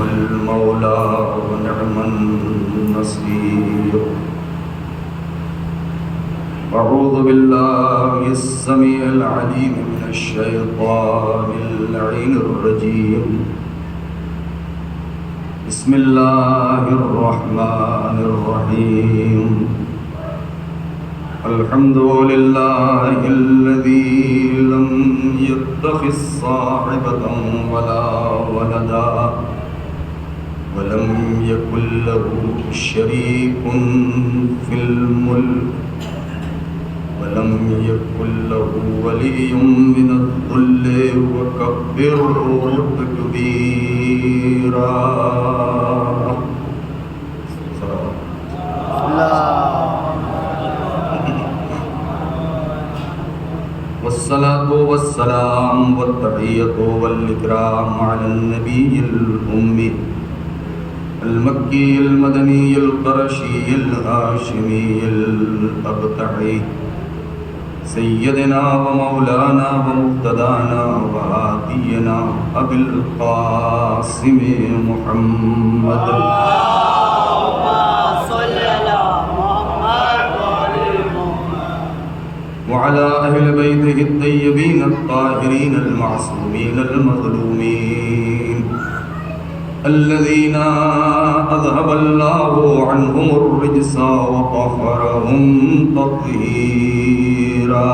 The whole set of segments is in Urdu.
المولى ونعم النصير. أعوذ بالله السميع العليم من الشيطان اللعين الرجيم. بسم الله الرحمن الرحيم. الحمد لله الذي لم يتخذ صاحبة ولا ولدا ولم يكن له شريك في الملك ولم يكن له ولي من الذل وكبره تكبيرا. والصلاة والسلام والتحية والإكرام على النبي الأمي المكي المدني القرشي الهاشمي الأبتعي سيدنا ومولانا ومقتدانا وهادينا أبي القاسم محمد وعلى أهل بيته الطيبين الطاهرين المعصومين المظلومين الذين أذهب الله عنهم الرجس وطهرهم تطهيرا.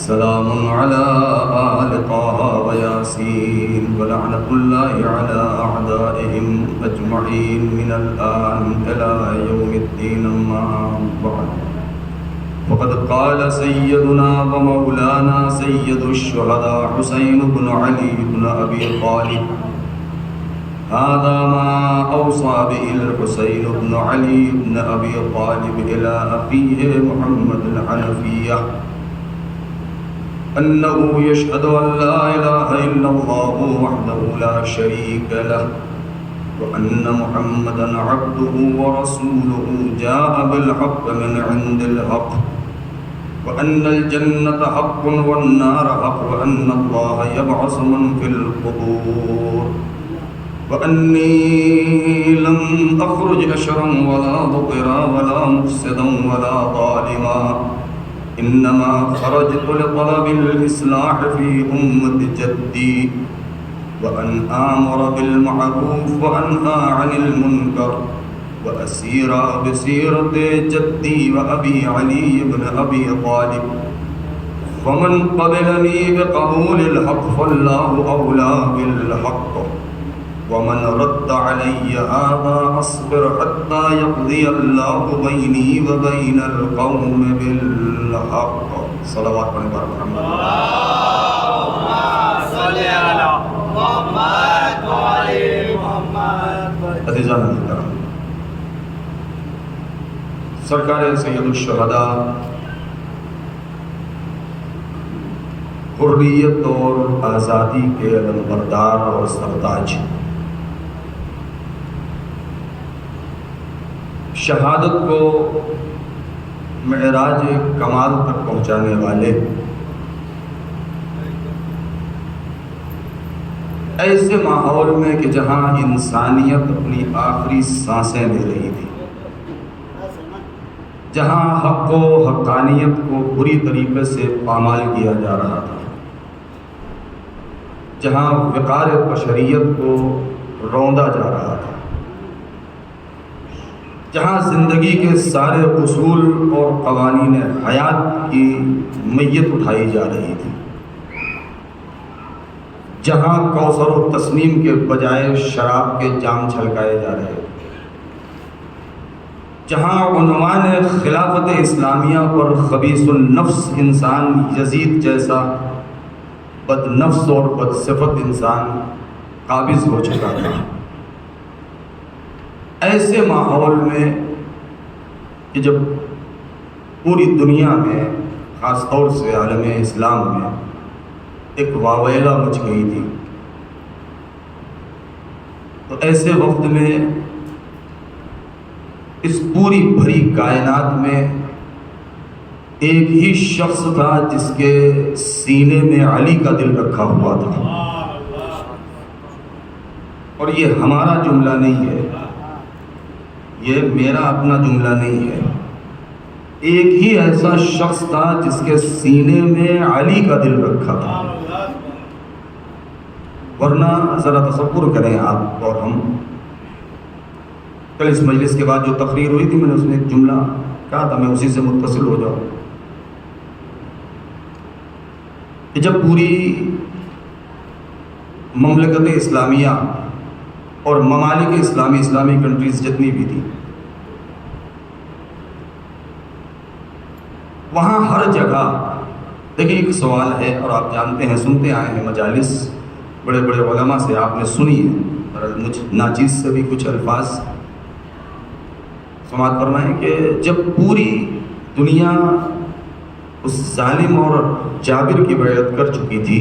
سلام على آل طه وياسين ولعنة الله على أعدائهم أجمعين من الآن إلى يوم الدين. أما بعد، فقد قال سيدنا ومولانا سيد الشهداء حسين بن علي بن أبي طالب: هذا ما أوصى به الحسين بن علي بن أبي طالب إلى أخيه محمد الحنفية أنه يشهد أن لا إله إلا الله وحده لا شريك له وأن محمدًا عبده ورسوله جاء بالحق من عند الحق وأن الجنة حق والنار حق وأن الله يبعث من في القبور وأني لم أخرج أشرا ولا ضطرا ولا مفسدا ولا ظالما، إنما خرجت لطلب الإصلاح في أمة جدي وأن آمر بالمعروف وأنهى عن المنكر وأسير بسيرة جدي وأبي علي بن أبي طالب، فمن قبلني بقبول الحق فالله أولى بالحق ومن رد علي هذا أصبر حتى يقضي الله بيني وبين القوم بالحق. صلوات محمد. اللهم صل على محمد وعلى محمد. عزیزان محترم، سرکار سید الشہداء حریت اور آزادی کے علمبردار اور سرتاج، شہادت کو معراج کمال تک پہنچانے والے، ایسے ماحول میں کہ جہاں انسانیت اپنی آخری سانسیں لے رہی تھی، جہاں حق و حقانیت کو بری طریقے سے پامال کیا جا رہا تھا، جہاں وقار بشریت کو روندا جا رہا تھا، جہاں زندگی کے سارے اصول اور قوانین حیات کی میت اٹھائی جا رہی تھی، جہاں کوثر و تسنیم کے بجائے شراب کے جام چھلکائے جا رہے تھے، جہاں عنوان خلافت اسلامیہ پر خبیث النفس انسان یزید جیسا بد نفس اور بد صفت انسان قابض ہو چکا تھا، ایسے ماحول میں کہ جب پوری دنیا میں خاص طور سے عالم اسلام میں ایک واویلا مچ گئی تھی، تو ایسے وقت میں اس پوری بھری کائنات میں ایک ہی شخص تھا جس کے سینے میں علی کا دل رکھا ہوا تھا، اور یہ ہمارا جملہ نہیں ہے، یہ میرا اپنا جملہ نہیں ہے، ایک ہی ایسا شخص تھا جس کے سینے میں علی کا دل رکھا تھا۔ ورنہ ذرا تصور کریں آپ اور ہم، کل اس مجلس کے بعد جو تقریر ہوئی تھی میں نے اس میں ایک جملہ کہا تھا، میں اسی سے متصل ہو جاؤں، کہ جب پوری مملکت اسلامیہ اور ممالک اسلامی کنٹریز جتنی بھی تھی، وہاں ہر جگہ دیکھیں ایک سوال ہے، اور آپ جانتے ہیں، سنتے آئے ہیں مجالس بڑے بڑے علماء سے آپ نے سنی ہے، مجھ ناچیز سے بھی کچھ الفاظ سماعت فرمائیں، کہ جب پوری دنیا اس ظالم اور جابر کی بیعت کر چکی تھی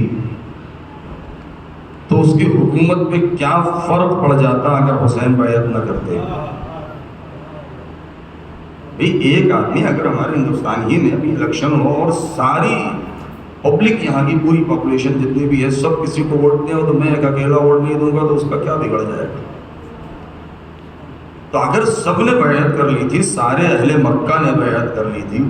تو اس کی حکومت پہ کیا فرق پڑ جاتا اگر حسین بیعت نہ کرتے۔ بھئی ایک آدمی اگر ہمارے ہندوستان ہی میں ابھی الیکشن ہو اور ساری پبلک، یہاں کی پوری پاپولیشن جتنی بھی ہے، سب کسی کو ووٹ دیں، تو میں ایک اکیلا ووٹ نہیں دوں گا تو اس کا کیا بگڑ جائے گا؟ تو اگر سب نے بیعت کر لی تھی، سارے اہل مکہ نے بیعت کر لی تھی،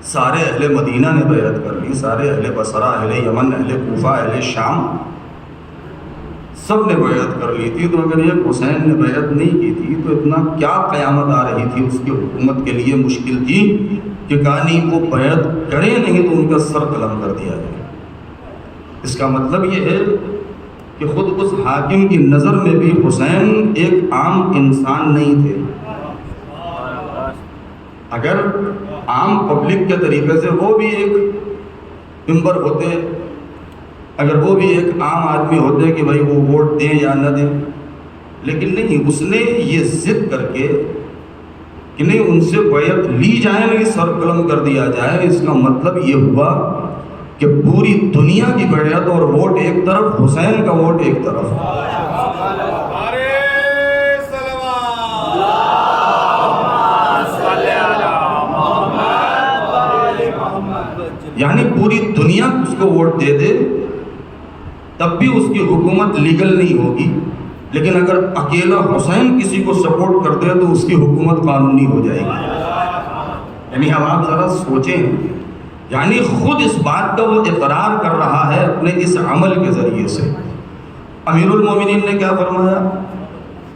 سارے اہل مدینہ نے بیعت کر لی، سارے اہل بصرہ، اہل یمن، اہل کوفہ، اہل شام، سب نے بیعت کر لی تھی، تو اگر ایک حسین نے بیعت نہیں کی تھی تو اتنا کیا قیامت آ رہی تھی اس کی حکومت کے لیے مشکل تھی کہ کہا نہیں وہ بیعت کرے نہیں تو ان کا سر قلم کر دیا جائے۔ اس کا مطلب یہ ہے کہ خود اس حاکم کی نظر میں بھی حسین ایک عام انسان نہیں تھے۔ اگر عام پبلک کے طریقے سے وہ بھی ایک ممبر ہوتے، اگر وہ بھی ایک عام آدمی ہوتے کہ بھائی وہ ووٹ دیں یا نہ دیں، لیکن نہیں، اس نے یہ ضد کر کے کہ نہیں ان سے بیعت لی جائے، نہیں سر قلم کر دیا جائے۔ اس کا مطلب یہ ہوا کہ پوری دنیا کی بیعت اور ووٹ ایک طرف، حسین کا ووٹ ایک طرف۔ یعنی پوری دنیا اس کو ووٹ دے دے تب بھی اس کی حکومت لیگل نہیں ہوگی، لیکن اگر اکیلا حسین کسی کو سپورٹ کر دے تو اس کی حکومت قانونی ہو جائے گی۔ یعنی اب آپ ذرا سوچیں، یعنی خود اس بات کا وہ اقرار کر رہا ہے اپنے اس عمل کے ذریعے سے۔ امیر المومنین نے کیا فرمایا،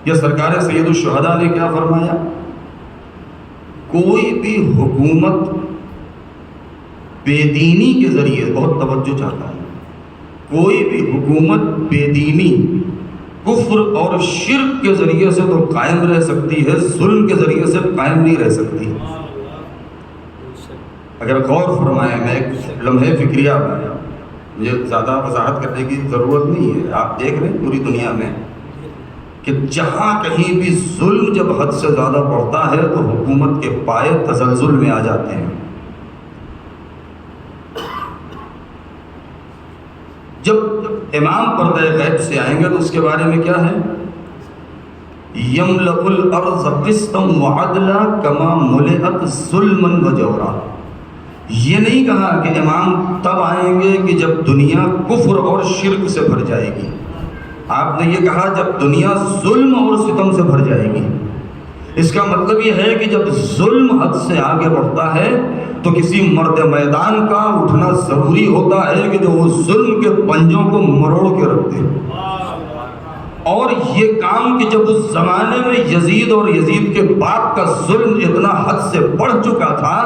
یا سرکار سید الشہداء نے کیا فرمایا، کوئی بھی حکومت بے دینی کے ذریعے، بہت توجہ چاہتا ہوں، کوئی بھی حکومت بے دینی، کفر اور شرک کے ذریعے سے تو قائم رہ سکتی ہے، ظلم کے ذریعے سے قائم نہیں رہ سکتی۔ اگر غور فرمائیں، میں ایک لمحے فکریہ میں، مجھے زیادہ وضاحت کرنے کی ضرورت نہیں ہے، آپ دیکھ رہے ہیں پوری دنیا میں کہ جہاں کہیں بھی ظلم جب حد سے زیادہ بڑھتا ہے تو حکومت کے پائے تزلزل میں آ جاتے ہیں۔ جب امام پردہ غیب سے آئیں گے تو اس کے بارے میں کیا ہے، یملأ الارض قسطا وعدلا کما ملئت ظلما وجورا۔ یہ نہیں کہا کہ امام تب آئیں گے کہ جب دنیا کفر اور شرک سے بھر جائے گی، آپ نے یہ کہا جب دنیا ظلم اور ستم سے بھر جائے گی۔ اس کا مطلب یہ ہے کہ جب ظلم حد سے آگے بڑھتا ہے تو کسی مرد میدان کا اٹھنا ضروری ہوتا ہے کہ جو وہ ظلم کے پنجوں کو مروڑ کے رکھ دے۔ اور یہ کام کہ جب اس زمانے میں یزید اور یزید کے باپ کا ظلم اتنا حد سے بڑھ چکا تھا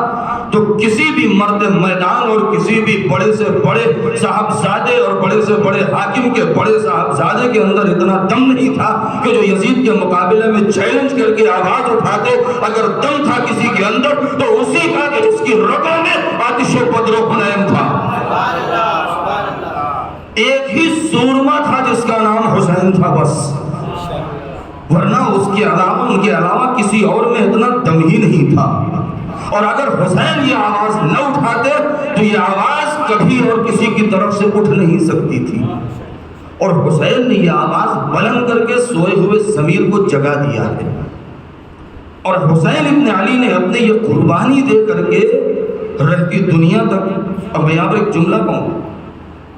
تو کسی بھی مرد میدان اور کسی بھی بڑے سے بڑے صاحبزادے اور بڑے سے بڑے حاکم کے بڑے صاحبزادے کے اندر اتنا دم نہیں تھا کہ جو یزید کے مقابلے میں چیلنج کر کے آواز اٹھاتے۔ اگر دم تھا کسی کے اندر تو اسی کا کہ جس کی رگوں میں آتش بدر و حنین تھا۔ ایک ہی سورما تھا جس کا نام حسین تھا بس، ورنہ اس کے علاوہ ان کے علاوہ کسی اور میں اتنا دم ہی نہیں تھا۔ اور اگر حسین یہ آواز نہ اٹھاتے تو یہ آواز کبھی اور کسی کی طرف سے اٹھ نہیں سکتی تھی۔ اور حسین نے یہ آواز بلند کر کے سوئے ہوئے ضمیر کو جگا دیا ہے۔ اور حسین ابن علی نے اپنے یہ قربانی دے کر کے رہتی دنیا تک۔ اب یہاں پر ایک جملہ کہوں،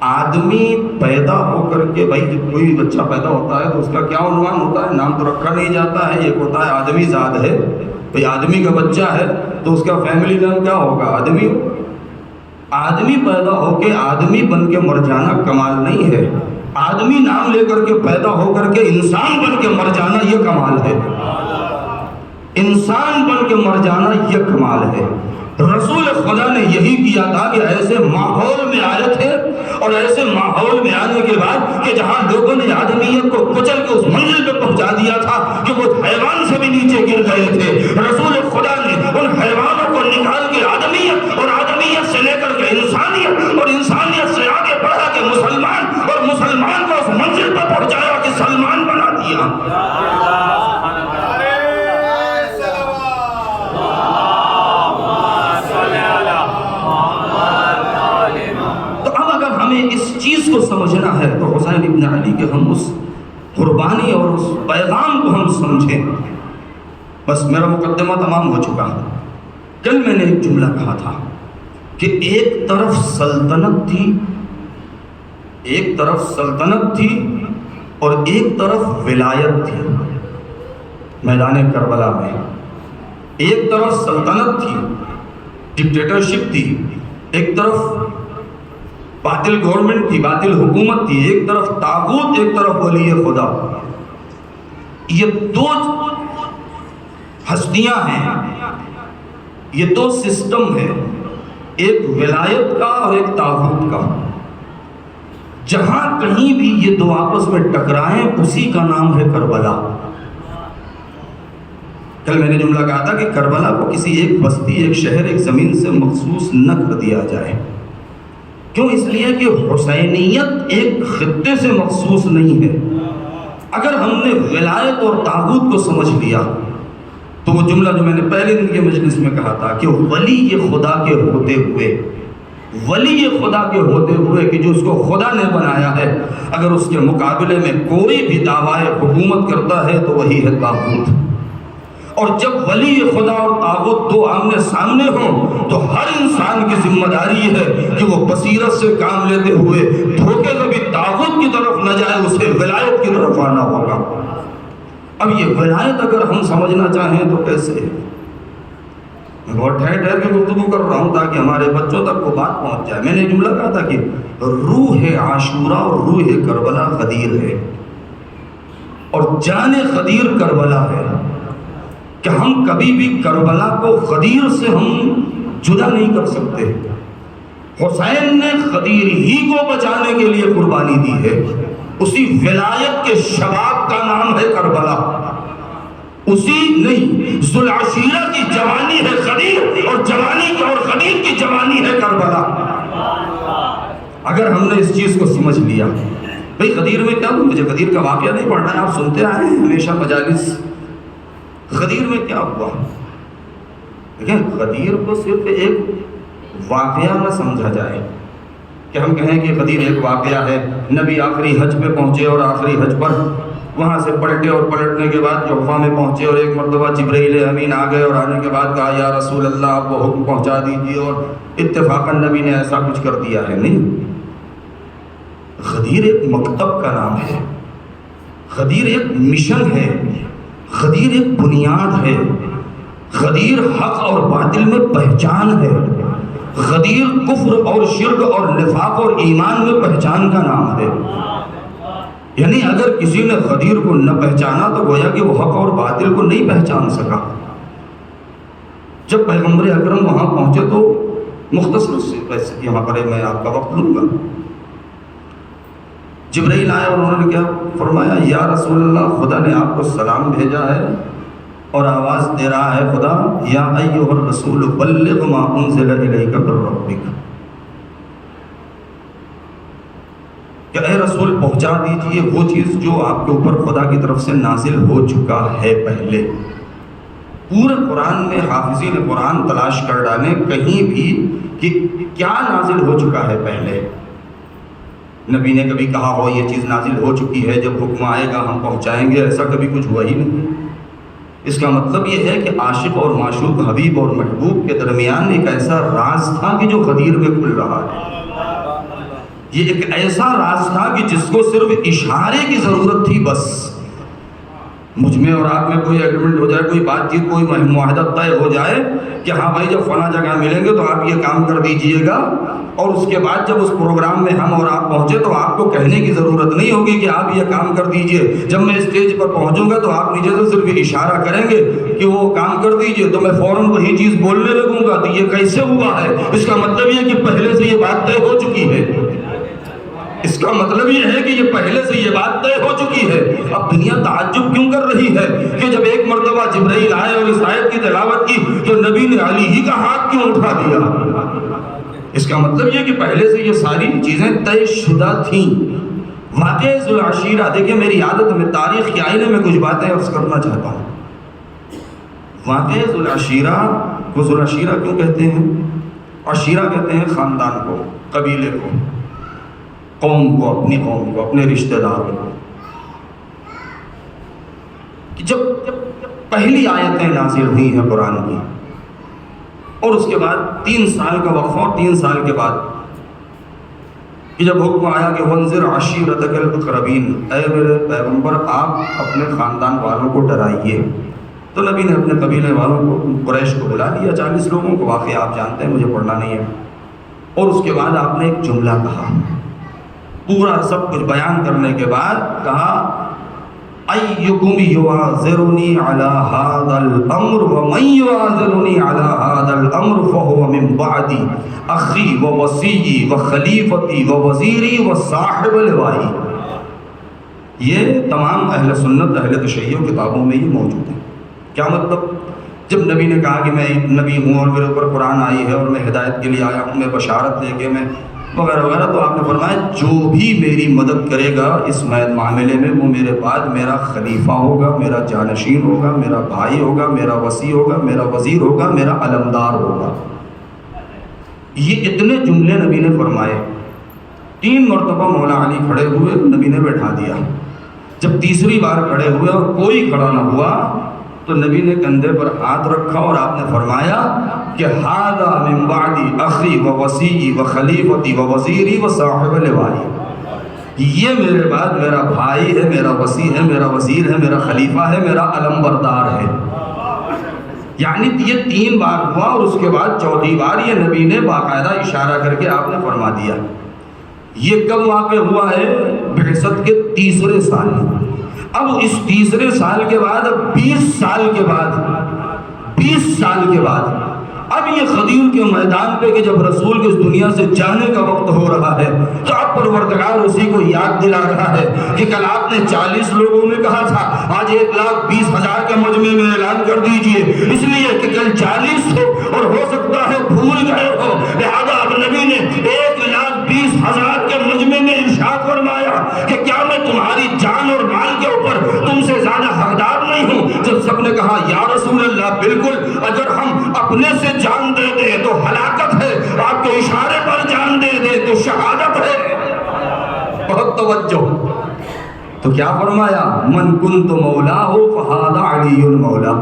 آدمی پیدا ہو کر کے، بھائی جب کوئی بچہ پیدا ہوتا ہے تو اس کا کیا عنوان ہوتا ہے؟ نام تو رکھا نہیں جاتا ہے، ایک ہوتا ہے آدمی زاد ہے، بھائی آدمی کا بچہ ہے تو اس کا فیملی نام کیا ہوگا؟ آدمی۔ آدمی پیدا ہو کے آدمی بن کے مر جانا کمال نہیں ہے، آدمی نام لے کر کے پیدا ہو کر کے انسان بن کے مر جانا یہ کمال ہے، انسان بن کے مر جانا یہ کمال ہے۔ رسول خدا نے یہی کیا تھا کہ ایسے ماحول میں آئے تھے، اور ایسے ماحول میں آنے کے بعد کہ جہاں لوگوں نے آدمیت کو کچل کے اس منزل پہ پہنچا دیا تھا کہ وہ حیوان سے بھی نیچے گر گئے تھے، رسول خدا نے ان حیوانوں کو نکال کے آدمیت، اور آدمیت سے لے کر کے انسانیت، اور انسانیت سے آگے بڑھا کے مسلمان، اور مسلمان کو اس منزل پہ پہنچایا کہ سلمان بنا دیا۔ اس چیز کو سمجھنا ہے تو حسین ابن علی کے ہم اس قربانی اور اس پیغام کو ہم سمجھیں۔ بس میرا مقدمہ تمام ہو چکا ہے۔ کل میں نے ایک جملہ کہا تھا کہ ایک طرف سلطنت تھی اور ایک طرف ولایت تھی میدان کربلا میں۔ ایک طرف سلطنت تھی، ڈکٹیٹرشپ تھی، ایک طرف باطل گورنمنٹ تھی، باطل حکومت تھی، ایک طرف طاغوت، ایک طرف ولی خدا۔ یہ دو ہستیاں ہیں، یہ دو سسٹم ہے، ایک ولایت کا اور ایک طاغوت کا۔ جہاں کہیں بھی یہ دو آپس میں ٹکرائیں اسی کا نام ہے کربلا۔ کل میں نے جملہ کہا تھا کہ کربلا کو کسی ایک بستی، ایک شہر، ایک زمین سے مخصوص نہ کر دیا جائے۔ کیوں؟ اس لیے کہ حسینیت ایک خطے سے مخصوص نہیں ہے۔ اگر ہم نے ولایت اور طاغوت کو سمجھ لیا تو وہ جملہ جو میں نے پہلے دن کے مجلس میں کہا تھا کہ ولی یہ خدا کے ہوتے ہوئے کہ جو اس کو خدا نے بنایا ہے، اگر اس کے مقابلے میں کوئی بھی دعویٰ حکومت کرتا ہے تو وہی ہے طاغوت۔ اور جب ولی خدا اور طاغوت دو آمنے سامنے ہوں تو ہر انسان کی ذمہ داری ہے کہ وہ بصیرت سے کام لیتے ہوئے دھوکے سے بھی طاغوت کی طرف نہ جائے، اسے ولایت کی طرف آنا ہوگا۔ اب یہ ولایت اگر ہم سمجھنا چاہیں تو کیسے؟ میں بہت ٹھہر کے گفتگو کر رہا ہوں تاکہ ہمارے بچوں تک وہ بات پہنچ جائے۔ میں نے جملہ کہا تھا کہ روح عاشورہ اور روح کربلا غدیر ہے، اور جان غدیر کربلا ہے، کہ ہم کبھی بھی کربلا کو غدیر سے ہم جدا نہیں کر سکتے۔ حسین نے غدیر ہی کو بچانے کے لیے قربانی دی ہے۔ اسی ولایت کے شباب کا نام ہے کربلا، اسی نہیں ذوالعشیرہ کی جوانی ہے غدیر، اور جوانی کی اور غدیر کی جوانی ہے کربلا۔ اگر ہم نے اس چیز کو سمجھ لیا، بھئی غدیر میں کیا ہوا؟ مجھے غدیر کا واقعہ نہیں پڑھنا ہے، آپ سنتے آئے ہیں ہمیشہ مجالس۔ غدیر میں کیا ہوا؟ لیکن غدیر کو صرف ایک واقعہ نہ سمجھا جائے کہ ہم کہیں کہ غدیر ایک واقعہ ہے۔ نبی آخری حج پہ پہنچے اور آخری حج پر وہاں سے پلٹے، اور پلٹنے کے بعد جوفہ میں پہنچے، اور ایک مرتبہ جبرائیل امین آ گئے، اور آنے کے بعد کہا یا رسول اللہ آپ وہ حکم پہنچا دیجیے، اور اتفاقاً نبی نے ایسا کچھ کر دیا ہے۔ نہیں، غدیر ایک مکتب کا نام ہے، غدیر ایک مشن ہے، غدیر ایک بنیاد ہے، غدیر حق اور باطل میں پہچان ہے، غدیر کفر اور شرک اور نفاق اور ایمان میں پہچان کا نام ہے۔ یعنی اگر کسی نے غدیر کو نہ پہچانا تو گویا کہ وہ حق اور باطل کو نہیں پہچان سکا۔ جب پیغمبر اکرم وہاں پہنچے تو مختصر سے ویسے یہاں پر میں آپ کا وقت لوں گا، جبرائیل آئے اور انہوں نے کیا فرمایا؟ یا رسول اللہ خدا نے آپ کو سلام بھیجا ہے، اور آواز دے رہا ہے خدا یا ایھا الرسول بلغ ما انزل الیک من ربک، کہ اے رسول پہنچا دیجئے وہ چیز جو آپ کے اوپر خدا کی طرف سے نازل ہو چکا ہے پہلے۔ پورے قرآن میں حافظین قرآن تلاش کر ڈالیں کہیں بھی کہ کیا نازل ہو چکا ہے پہلے۔ نبی نے کبھی کہا ہو یہ چیز نازل ہو چکی ہے، جب حکم آئے گا ہم پہنچائیں گے، ایسا کبھی کچھ ہوا ہی نہیں۔ اس کا مطلب یہ ہے کہ عاشق اور معشوق، حبیب اور محبوب کے درمیان ایک ایسا راز تھا کہ جو غدیر میں کھل رہا ہے۔ یہ ایک ایسا راز تھا کہ جس کو صرف اشارے کی ضرورت تھی بس۔ مجھ میں اور آپ میں کوئی ایگریمنٹ ہو جائے، کوئی بات چیت، کوئی معاہدہ طے ہو جائے کہ ہاں بھائی جب فلاں جگہ ملیں گے تو آپ یہ کام کر دیجئے گا، اور اس کے بعد جب اس پروگرام میں ہم اور آپ پہنچے تو آپ کو کہنے کی ضرورت نہیں ہوگی کہ آپ یہ کام کر دیجئے۔ جب میں اسٹیج پر پہنچوں گا تو آپ نیچے سے صرف اشارہ کریں گے کہ وہ کام کر دیجئے، تو میں فوراً وہی چیز بولنے لگوں گا۔ تو یہ کیسے ہوا ہے؟ اس کا مطلب یہ کہ پہلے سے یہ بات طے ہو چکی ہے۔ اس کا مطلب یہ ہے کہ یہ پہلے سے یہ بات طے ہو چکی ہے۔ اب دنیا تعجب کیوں کر رہی ہے کہ جب ایک مرتبہ جبرائیل آئے اور اس آیت کی تلاوت کی تو نبی نے علی ہی کا ہاتھ کیوں اٹھا دیا؟ اس کا مطلب یہ کہ پہلے سے یہ ساری چیزیں طے شدہ تھیں۔ واقعہ ذوالعشیرہ، دیکھیں میری عادت میں تاریخ کے آئینے میں کچھ باتیں عرض کرنا چاہتا ہوں۔ واقعہ ذوالعشیرہ کو ذوالعشیرہ کیوں کہتے ہیں؟ عشیرہ کہتے ہیں خاندان کو، قبیلے کو، قوم کو، اپنی قوم کو، اپنے رشتہ داروں کو۔ کہ جب پہلی آیتیں نازل ہوئی ہیں قرآن کی، اور اس کے بعد 3 سال کا وقفہ، اور 3 سال کے بعد کہ جب حکم آیا کہ وَانذِرْ عَشِيرَتَكَ الْأَقْرَبِينَ، اے میرے پیغمبر آپ اپنے خاندان والوں کو ڈرائیے، تو نبی نے اپنے قبیلے والوں کو، قریش کو بلا لیا، 40 لوگوں کو، واقعہ آپ جانتے ہیں، مجھے پڑھنا نہیں ہے۔ اور اس کے بعد آپ نے ایک جملہ کہا، پورا سب کچھ بیان کرنے کے بعد کہا اَيُّكُمْ يُعَاذِرُنِي عَلَى هَذَا الْأَمْرِ وَمَنْ يُعَاذِرُنِي عَلَى هَذَا الْأَمْرِ فَهُوَ مِنْ بَعْدِي أَخِي وَوَصِيِّي وَخَلِيفَتِي وَوَزِيرِي وَصَاحِبُ لِوَائِي۔ یہ تمام اہل سنت، اہل تشیع کتابوں میں یہ موجود ہے۔ کیا مطلب؟ جب نبی نے کہا کہ میں نبی ہوں اور میرے اوپر قرآن آئی ہے اور میں ہدایت کے لیے آیا ہوں، میں بشارت لے کے، میں وغیرہ وغیرہ، تو آپ نے فرمایا جو بھی میری مدد کرے گا اس معاملے میں وہ میرے بعد میرا خلیفہ ہوگا، میرا جانشین ہوگا، میرا بھائی ہوگا، میرا وصی ہوگا، میرا وزیر ہوگا، میرا علمدار ہوگا۔ یہ اتنے جملے نبی نے فرمائے۔ 3 مرتبہ مولا علی کھڑے ہوئے، نبی نے بیٹھا دیا۔ جب تیسری بار کھڑے ہوئے اور کوئی کھڑا نہ ہوا تو نبی نے کندھے پر ہاتھ رکھا اور آپ نے فرمایا کہ ھذا من بعدی اخی و وصی و خلیفتی و وزیری و صاحب لوائی، یہ میرے بعد میرا بھائی ہے، میرا وصی ہے، میرا وزیر ہے، میرا خلیفہ ہے، میرا علم بردار ہے۔ یعنی یہ 3 بار ہوا، اور اس کے بعد چوتھی بار یہ نبی نے باقاعدہ اشارہ کر کے آپ نے فرما دیا۔ یہ کب واقع ہوا ہے؟ بعثت کے 3 سال۔ اب اس 3 سال کے بعد، اب 20 سال کے بعد، 20 سال کے بعد اب یہ غدیر کے میدان پہ کہ جب رسول کے اس دنیا سے جانے کا وقت ہو رہا ہے تو اب پروردگار اسی کو یاد دلا رہا ہے کہ کل آپ نے 40 لوگوں میں کہا تھا، آج 1,20,000 کے مجمع میں اعلان کر دیجئے، اس لیے کہ کل 40 ہو اور ہو سکتا ہے بھول گئے ہو، لہذا اب نبی نے 1,20,000 کے مجمع میں ارشاد فرمایا کہ کیا میں تمہاری جان اور مال کے اوپر تم سے زیادہ حقدار نہیں ہوں؟ جب سب نے کہا یا رسول اللہ بالکل، اگر ہم اپنے سے جان دے دیں تو ہلاکت ہے، آپ کے اشارے پر جان دے دیں تو شہادت ہے۔ بہت توجہ۔ تو کیا فرمایا؟ من کنت مولا ہو فہذا علی مولا۔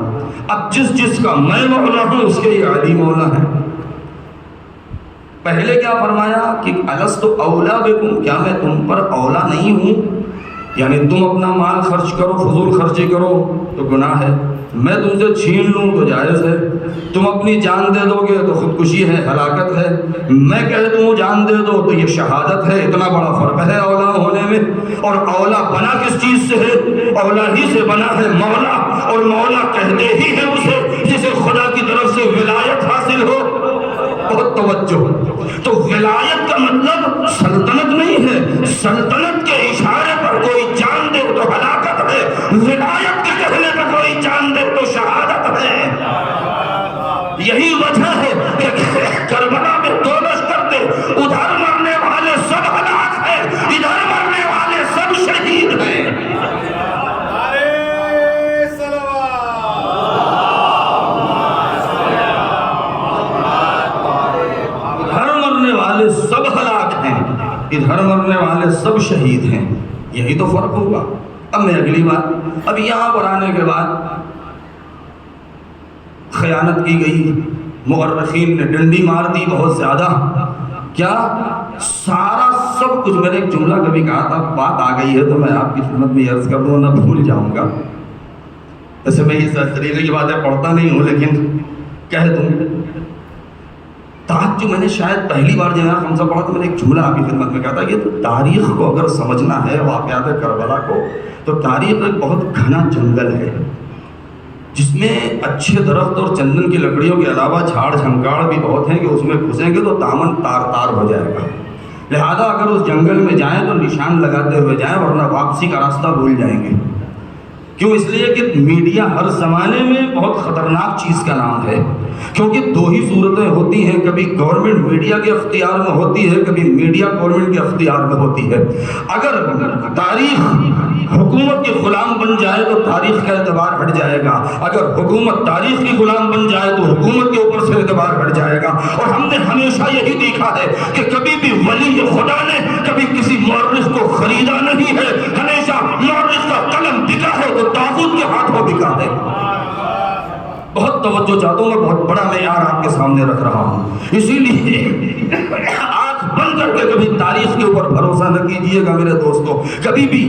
اب جس کا میں مولا ہوں اس کے یہ علی مولا ہے۔ پہلے کیا فرمایا کہ الست اولا بکم، کیا میں تم پر اولا نہیں ہوں؟ یعنی تم اپنا مال خرچ کرو، فضول خرچی کرو تو گناہ ہے، میں تم سے چھین لوں تو جائز ہے، تم اپنی جان دے دو گے تو خودکشی ہے، ہلاکت ہے، میں کہہ دوں جان دے دو تو یہ شہادت ہے۔ اتنا بڑا فرق ہے اولا ہونے میں۔ اور اولا بنا کس چیز سے ہے؟ اولا ہی سے بنا ہے مولا، اور مولا کہتے ہی ہے اسے جسے خدا کی طرف سے ولایت حاصل ہو۔ بہت توجہ۔ تو ولایت کا مطلب سلطنت نہیں ہے، سلطنت کے اشارے پر کوئی جان دے تو ہلاکت ہے، ولایت کے کہنے پر کوئی جان دے تو شہادت ہے۔ یہی وجہ ہے کہ کربلا میں 2 لشکر تھے، ادھر مرنے والے سب ہلاک ہیں، ادھر مرنے والے سب شہید ہیں۔ سب ہلاک ہیں، ادھر مرنے والے سب شہید ہیں۔ یہی تو فرق ہوگا۔ اب میں اگلی بات، اب یہاں پر آنے کے بعد خیانت کی گئی، مورخین نے ڈنڈی مار دی بہت زیادہ، کیا سارا سب کچھ. میں نے ایک جملہ کبھی کہا تھا، بات آ گئی ہے تو میں آپ کی خدمت میں عرض کر دوں، نہ بھول جاؤں گا. ویسے میں اس طریقے کی باتیں پڑھتا نہیں ہوں لیکن کہہ دوں. تاج جو میں نے شاید پہلی بار جب ہم سے پڑھا تو میں نے ایک جملہ آپ کی خدمت میں کہا تھا، یہ تو تاریخ کو اگر سمجھنا ہے، واقعات کربلا کو، تو تاریخ ایک بہت گھنا جنگل ہے جس میں اچھے درخت اور چندن کی لکڑیوں کے علاوہ جھاڑ جھنکاڑ بھی بہت ہیں کہ اس میں گھسیں گے تو دامن تار تار ہو جائے گا. لہذا اگر اس جنگل میں جائیں تو نشان لگاتے ہوئے جائیں ورنہ واپسی کا راستہ بھول جائیں گے. کیوں؟ اس لیے کہ میڈیا ہر زمانے میں بہت خطرناک چیز کا نام ہے، کیونکہ دو ہی صورتیں ہوتی ہیں، کبھی گورنمنٹ میڈیا کے اختیار میں ہوتی ہے، کبھی میڈیا گورنمنٹ کے اختیار میں ہوتی ہے. اگر تاریخ حکومت کے غلام بن جائے تو تاریخ کا اعتبار ہٹ جائے گا، اگر حکومت تاریخ کی غلام بن جائے تو حکومت کے اوپر سے اعتبار ہٹ جائے گا. اور ہم نے ہمیشہ یہی دیکھا ہے کہ کبھی بھی ولی خدا نے کبھی کسی مورخ کو خریدا نہیں ہے، ہمیشہ مورخ کا قلم بکا ہے تو طاغوت کے ہاتھوں بکا ہے. بہت توجہ چاہتا ہوں، میں بہت بڑا معیار آپ کے سامنے رکھ رہا ہوں، اسی لیے آنکھ بند کر کے کبھی تاریخ کے اوپر بھروسہ نہ کیجیے گا میرے دوستوں. کبھی بھی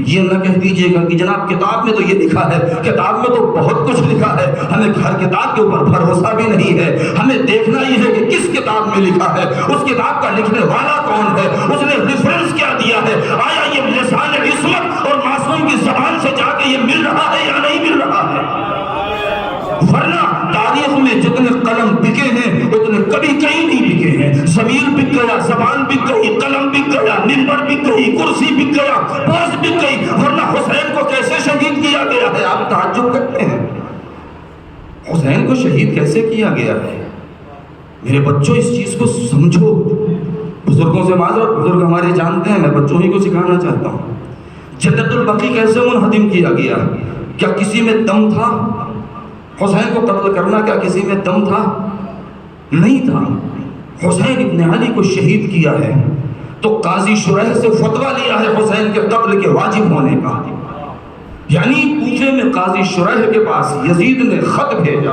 یہ نہ کہہ دیجیے گا کہ جناب کتاب میں تو یہ لکھا ہے، کتاب میں تو بہت کچھ لکھا ہے، ہمیں ہر کتاب کے اوپر بھروسہ بھی نہیں ہے. ہمیں دیکھنا یہ ہے کہ کس کتاب میں لکھا ہے، اس کتاب کا لکھنے والا کون ہے، اس نے ریفرنس کیا دیا ہے، آیا یہ لسان عصمت اور معصوم کی زبان سے جا کے یہ مل رہا ہے یا نہیں مل رہا ہے. ورنہ تاریخ میں جتنے قلم بکے ہیں اتنے کبھی کہیں نہیں بکے ہیں. ضمیر بک گیا، زبان بک گئی، قلم بک گیا، منبر بک گئی، کرسی بک گیا، پوسٹ بک گئی. ورنہ حسین کو کیسے شہید کیا گیا ہے؟ آپ تعجب کرتے ہیں حسین کو شہید کیسے کیا گیا ہے. میرے بچوں اس چیز کو سمجھو. بزرگوں سے معذرت، بزرگ ہمارے جانتے ہیں، میں بچوں ہی کو سکھانا چاہتا ہوں. جنت البقیع کیسے منہدم کیا گیا؟ کیا کسی میں دم تھا؟ حسین کو قتل کرنا کیا کسی میں دم تھا؟ نہیں تھا. حسین ابن علی کو شہید کیا ہے تو قاضی شریح سے فتویٰ لیا ہے حسین کے قتل کے واجب ہونے کا. یعنی کوفے میں قاضی شریح کے پاس یزید نے خط بھیجا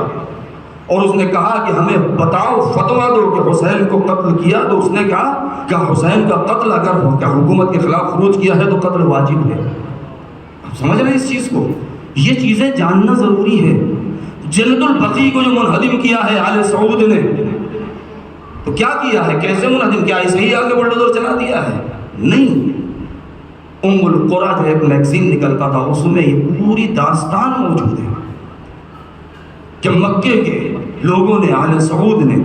اور اس نے کہا کہ ہمیں بتاؤ، فتویٰ دو کہ حسین کو قتل کیا. تو اس نے کہا کہ حسین کا قتل اگر حکومت کے خلاف خروج کیا ہے تو قتل واجب ہے. آپ سمجھ رہے ہیں اس چیز کو؟ یہ چیزیں جاننا ضروری ہے. جنت البقیع کو جو منہدم کیا ہے آل سعود نے، تو کیا کیا ہے، کیسے منہدم کیا؟ اسے ہی آگے بلڈوزر چلا دیا ہے؟ نہیں. ام القریٰ جو ایک میگزین نکلتا تھا اس میں یہ پوری داستان موجود ہے کہ مکے کے لوگوں نے، آل سعود نے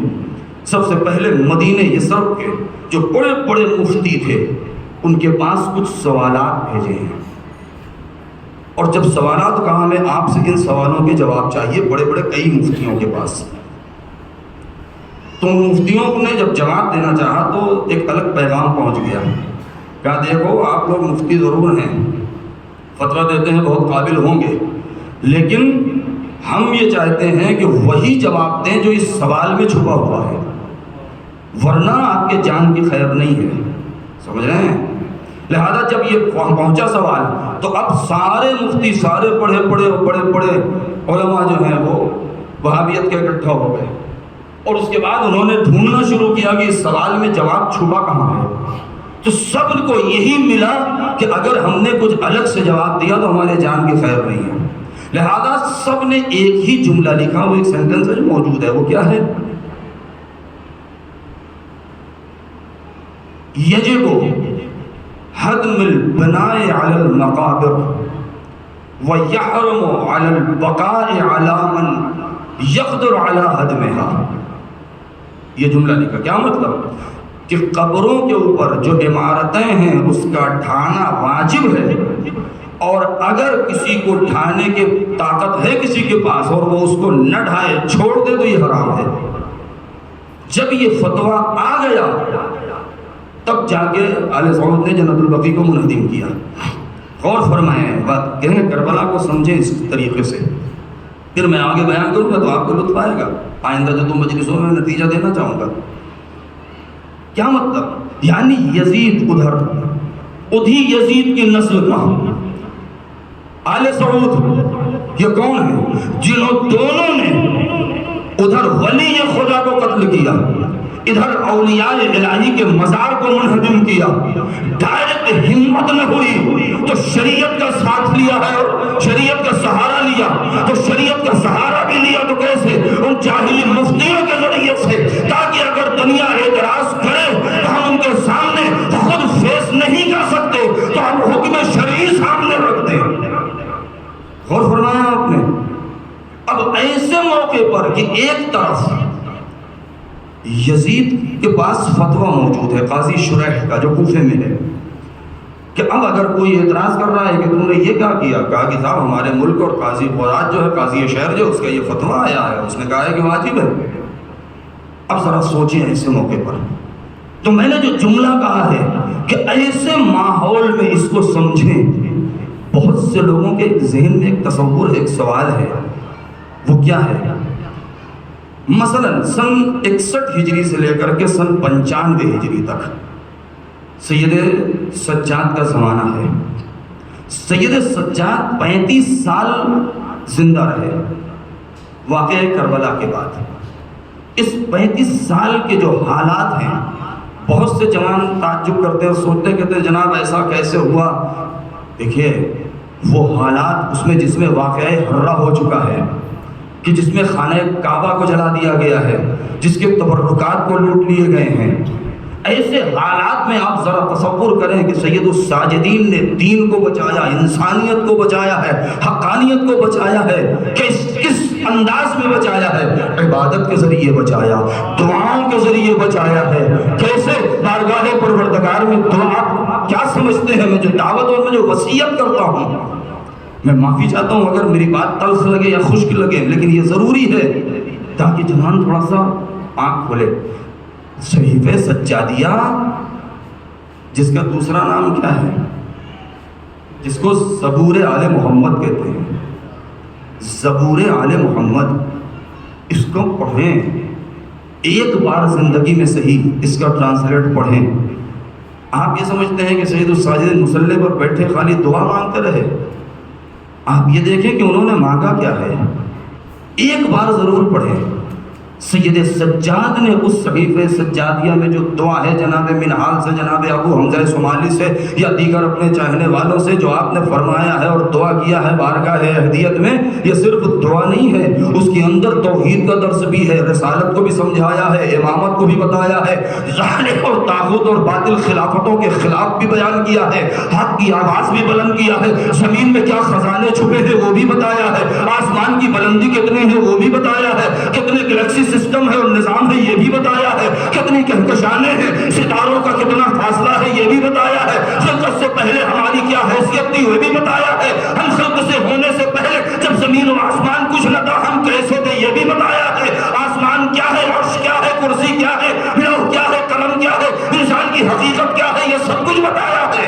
سب سے پہلے مدینہ یثرب کے جو بڑے بڑے مفتی تھے ان کے پاس کچھ سوالات بھیجے ہیں. اور جب سوالات کہا ہمیں آپ سے ان سوالوں کے جواب چاہیے، بڑے بڑے کئی مفتیوں کے پاس، تو مفتیوں نے جب جواب دینا چاہا تو ایک الگ پیغام پہنچ گیا. کہا دیکھو آپ لوگ مفتی ضرور ہیں، فتویٰ دیتے ہیں، بہت قابل ہوں گے، لیکن ہم یہ چاہتے ہیں کہ وہی جواب دیں جو اس سوال میں چھپا ہوا ہے، ورنہ آپ کے جان کی خیر نہیں ہے. سمجھ رہے ہیں؟ لہذا جب یہ پہنچا سوال تو اب سارے مفتی، سارے بڑے علماء جو ہیں وہ وہابیت کے اکٹھا ہو گئے اور اس کے بعد انہوں نے ڈھونڈنا شروع کیا کہ اس سوال میں جواب چھپا کہاں ہے. تو سب کو یہی ملا کہ اگر ہم نے کچھ الگ سے جواب دیا تو ہمارے جان کی خیر نہیں ہے. لہذا سب نے ایک ہی جملہ لکھا، وہ ایک سینٹنس ہے جو موجود ہے. وہ کیا ہے؟ یجب حدم البناء علی المقابر ویحرم علی البقاء علی من یقدر علی حدمها. یہ جملہ لکھا. کیا مطلب؟ کہ قبروں کے اوپر جو عمارتیں ہیں اس کا ڈھانا واجب ہے، اور اگر کسی کو ڈھانے کی طاقت ہے کسی کے پاس اور وہ اس کو نہ ڈھائے، چھوڑ دے، تو یہ حرام ہے. جب یہ فتویٰ آ گیا تب جا کے آل سعود نے جنت البقیع کو منہدم کیا. غور فرمائیں، بات کہیں کربلا کو سمجھیں اس طریقے سے. پھر میں آگے بیان کروں گا تو آپ کو لطف آئے گا. آئندہ جو تم مجلسوں میں نتیجہ دینا چاہوں گا. کیا مطلب؟ یعنی یزید ادھر، ادھی یزید کی نسل کا آل سعود یہ کون ہے؟ جنہوں دونوں نے ادھر ولی خدا کو قتل کیا، ادھر اولیاء الہی کے مزار کو منہدم کیا، ڈائریکٹ ہمت نہ ہوئی تو شریعت کا ساتھ لیا ہے اور شریعت کا سہارا لیا، تو شریعت کا سہارا بھی لیا تو کیسے؟ ان جاہلی مفتیوں کے ذریعے سے، تاکہ اگر دنیا اعتراض کرے تو ہم ان کے سامنے خود فیس نہیں کر سکتے تو ہم حکم شرعی سامنے رکھ دیں۔ غور فرمایا آپ نے؟ اب ایسے موقع پر کہ ایک طرف یزید کے پاس فتویٰ موجود ہے قاضی شریح کا جو کوفے میں ہے کہ اب اگر کوئی اعتراض کر رہا ہے کہ تم نے یہ کیا، کہا کہ صاحب ہمارے ملک اور قاضی قرات جو ہے، قاضی شہر جو، اس کا یہ فتویٰ آیا ہے، اس نے کہا ہے کہ واجب ہے۔ اب ذرا سوچیں ایسے موقع پر، تو میں نے جو جملہ کہا ہے کہ ایسے ماحول میں اس کو سمجھیں، بہت سے لوگوں کے ذہن میں ایک تصور، ایک سوال ہے، وہ کیا ہے؟ مثلا سن 61 ہجری سے لے کر کے سن 95 ہجری تک سید سجاد کا زمانہ ہے۔ سید سجاد 35 سال زندہ رہے واقعہ کربلا کے بعد۔ اس 35 سال کے جو حالات ہیں، بہت سے جوان تعجب کرتے ہیں، سوچتے کہتے ہیں جناب ایسا کیسے ہوا؟ دیکھیے وہ حالات، اس میں جس میں واقعہ حرہ ہو چکا ہے کہ جس میں خانہ کعبہ کو جلا دیا گیا ہے، جس کے تبرکات کو لوٹ لیے گئے ہیں، ایسے حالات میں آپ ذرا تصور کریں کہ سید الساجدین نے دین کو بچایا، انسانیت کو بچایا ہے، حقانیت کو بچایا ہے، کس انداز میں بچایا ہے؟ عبادت کے ذریعے بچایا، دعاؤں کے ذریعے بچایا ہے۔ کیسے؟ بارگاہ پروردگار میں دعا، کیا سمجھتے ہیں؟ میں جو دعوت اور میں جو وصیت کرتا ہوں، میں معافی چاہتا ہوں اگر میری بات تلخ لگے یا خشک لگے، لیکن یہ ضروری ہے تاکہ جوان تھوڑا سا آنکھ کھولے۔ صحیفہ سجادیہ، جس کا دوسرا نام کیا ہے، جس کو زبور آل محمد کہتے ہیں، زبور آل محمد، اس کو پڑھیں ایک بار زندگی میں صحیح، اس کا ٹرانسلیٹ پڑھیں۔ آپ یہ سمجھتے ہیں کہ سید الساجدین مصلی پر بیٹھے خالی دعا مانگتے رہے؟ آپ یہ دیکھیں کہ انہوں نے مانگا کیا ہے، ایک بار ضرور پڑھیں۔ سید سجاد نے اس صحیفہ سجادیہ میں جو دعا ہے جناب منہال سے، جناب ابو حمزہ شمالی سے یا دیگر اپنے چاہنے والوں سے جو آپ نے فرمایا ہے اور دعا کیا ہے بارگاہ احدیت میں، یہ صرف دعا نہیں ہے، اس کے اندر توحید کا درس بھی ہے، رسالت کو بھی سمجھایا ہے، امامت کو بھی بتایا ہے، ظالم اور طاغوت اور باطل خلافتوں کے خلاف بھی بیان کیا ہے، حق کی آواز بھی بلند کیا ہے، زمین میں کیا خزانے چھپے ہیں وہ بھی بتایا ہے، آسمان کی بلندی کتنی ہے وہ بھی بتایا ہے، کتنے گلیکسی سسٹم ہے اور نظام ہے یہ بھی بتایا ہے، کتنی کہکشانیں ہیں، ستاروں کا کتنا فاصلہ ہے یہ بھی بتایا ہے، خلقت سے پہلے ہماری کیا حیثیت تھی وہ بھی بتایا ہے، ہم خلق سے ہونے سے پہلے جب زمین و آسمان کچھ نہ تھا ہم کیسے تھے یہ بھی بتایا ہے، آسمان کیا ہے، عرش کیا ہے، کرسی کیا ہے، لوح کیا ہے، قلم کیا ہے، انسان کی حقیقت کیا ہے، یہ سب کچھ بتایا ہے،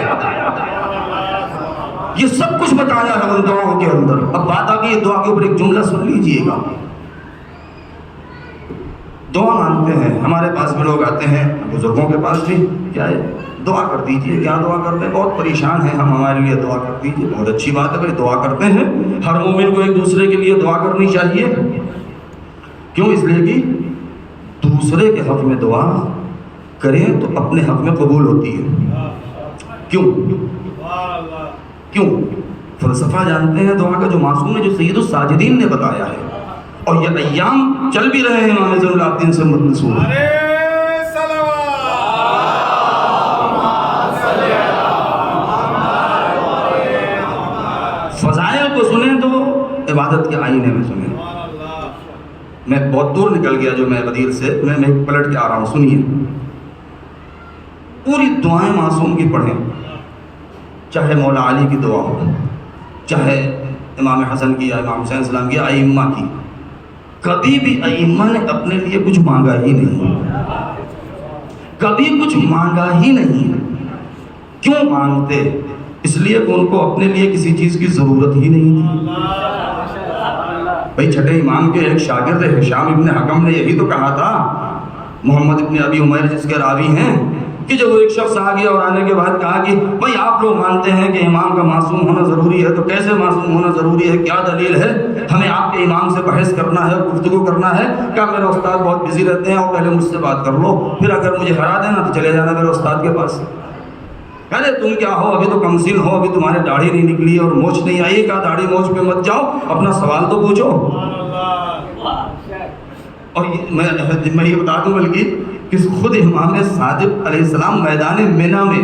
یہ سب کچھ بتایا ہے ان دعاؤں کے اندر۔ اب بات آ گئی دعا کے اوپر، ایک جملہ سن لیجئے گا۔ دعا مانگتے ہیں، ہمارے پاس بھی لوگ آتے ہیں، بزرگوں کے پاس بھی، کیا ہے دعا کر دیجئے، کیا دعا کرتے ہیں، بہت پریشان ہیں ہم، ہمارے لیے دعا کر دیجئے۔ بہت اچھی بات ہے بھائی، دعا کرتے ہیں، ہر مومن کو ایک دوسرے کے لیے دعا کرنی چاہیے۔ کیوں؟ اس لیے کہ دوسرے کے حق میں دعا کریں تو اپنے حق میں قبول ہوتی ہے۔ کیوں؟ کیوں؟ فلسفہ جانتے ہیں دعا کا جو معصوم ہے، جو سید الساجدین نے بتایا ہے، اور یہ ایام چل بھی رہے ہیں امام زین العابدین سے منسوب۔ فضائل کو سنیں تو عبادت کے آئینے میں سنیں۔ میں بہت دور نکل گیا جو میں غدیر سے، میں پلٹ کے آ رہا ہوں، سنیے۔ پوری دعائیں معصوم کی پڑھیں، چاہے مولا علی کی دعا ہو، چاہے امام حسن کی یا امام حسین السلام کی، ائمہ کی۔ کبھی بھی ائمہ نے اپنے لیے کچھ مانگا ہی نہیں، کبھی کچھ مانگا ہی نہیں۔ کیوں مانگتے؟ اس لیے کہ ان کو اپنے لیے کسی چیز کی ضرورت ہی نہیں تھی۔ بھائی چھٹے امام کے ایک شاگرد ہشام ابن حکم نے یہی تو کہا تھا، محمد ابن ابی عمیر جس کے راوی ہیں، کہ کہ جب وہ ایک شخص آ گیا اور آنے کے بعد کہا کہ بھائی آپ لوگ مانتے ہیں کہ امام کا معصوم ہونا ضروری ہے، تو کیسے معصوم ہونا ضروری ہے، کیا دلیل ہے، ہمیں آپ کے امام سے بحث کرنا ہے، گفتگو کرنا ہے؟ کہا میرے استاد بہت بزی رہتے ہیں اور پہلے مجھ سے بات کر لو، پھر اگر مجھے ہرا دینا تو چلے جانا میرے استاد کے پاس۔ ارے تم کیا ہو، ابھی تو کمسن ہو، ابھی تمہارے داڑھی نہیں نکلی اور موچھ نہیں آئی، کہا داڑھی موچھ پہ مت جاؤ، اپنا سوال تو پوچھو۔ اور میں یہ بتا دوں بلکہ کہ خود امام صادق علیہ السلام میدان مینا میں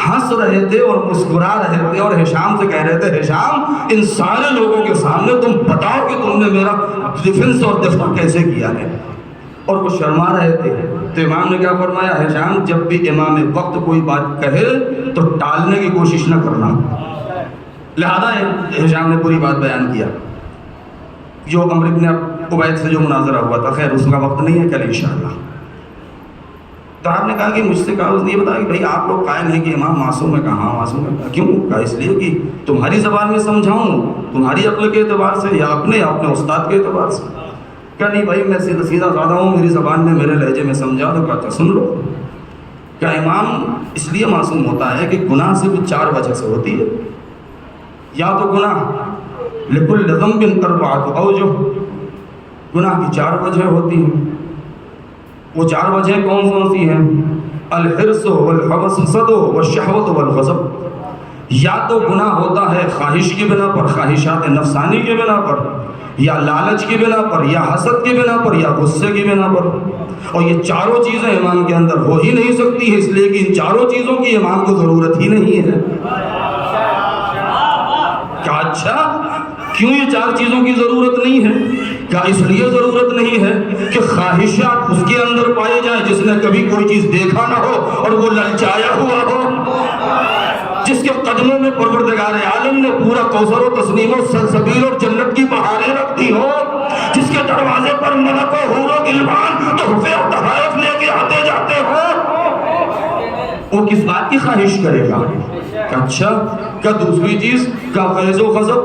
ہنس رہے تھے اور مسکرا رہے تھے اور ہشام سے کہہ رہے تھے ہشام ان سارے لوگوں کے سامنے تم بتاؤ کہ تم نے میرا ڈیفنس اور دفاع کیسے کیا ہے، اور وہ شرما رہے تھے۔ تو امام نے کیا فرمایا، ہشام جب بھی امام وقت کوئی بات کہے تو ٹالنے کی کوشش نہ کرنا۔ لہذا ہشام نے پوری بات بیان کیا، جو عمرو بن عبید سے جو مناظرہ ہوا تھا، خیر اس کا وقت نہیں ہے، کل انشاءاللہ۔ تو آپ نے کہا کہ مجھ سے کہا، اس نے یہ بتایا کہ بھائی آپ لوگ قائل ہیں کہ امام معصوم ہے، کہا ہاں معصوم ہے۔ کیوں؟ کہا اس لیے کہ تمہاری زبان میں سمجھاؤں، تمہاری عقل کے اعتبار سے، یا اپنے استاد کے اعتبار سے؟ کہا نہیں بھائی میں سیدھا سادہ ہوں، میری زبان میں میرے لہجے میں سمجھا دو۔ کہا سن لو۔ کیا امام اس لیے معصوم ہوتا ہے کہ گناہ صرف 4 وجہ سے ہوتی ہے، یا تو گناہ لکل ذنب اربعۃ اوجہ، گناہ کی 4 وجہ ہوتی ہیں۔ وہ 4 وجہ کون کون سی ہیں؟ الحرص والحسد والشہوۃ والغضب۔ یا تو گناہ ہوتا ہے خواہش کی بنا پر، خواہشات نفسانی کی بنا پر، یا لالچ کی بنا پر، یا حسد کی بنا پر، یا غصے کی بنا پر۔ اور یہ 4 چیزیں امام کے اندر ہو ہی نہیں سکتی ہے، اس لیے کہ ان 4 چیزوں کی امام کو ضرورت ہی نہیں ہے۔ کیا اچھا کیوں یہ 4 چیزوں کی ضرورت نہیں ہے؟ کیا اس لیے ضرورت نہیں ہے کہ خواہشات اس کے اندر پائے جائیں جس نے کبھی کوئی چیز دیکھا نہ ہو اور وہ للچایا ہوا ہو، جس کے قدموں میں پروردگار عالم نے پورا کوثر و تسنیم و سلسبیل اور جنت کی بہاریں رکھ دی ہو، جس کے دروازے پر ملک و حور و غلمان تحفے اور تحائف لے کے آتے جاتے ہو، وہ کس بات کی خواہش کرے گا؟ اچھا کیا دوسری چیز کا غیظ و غضب،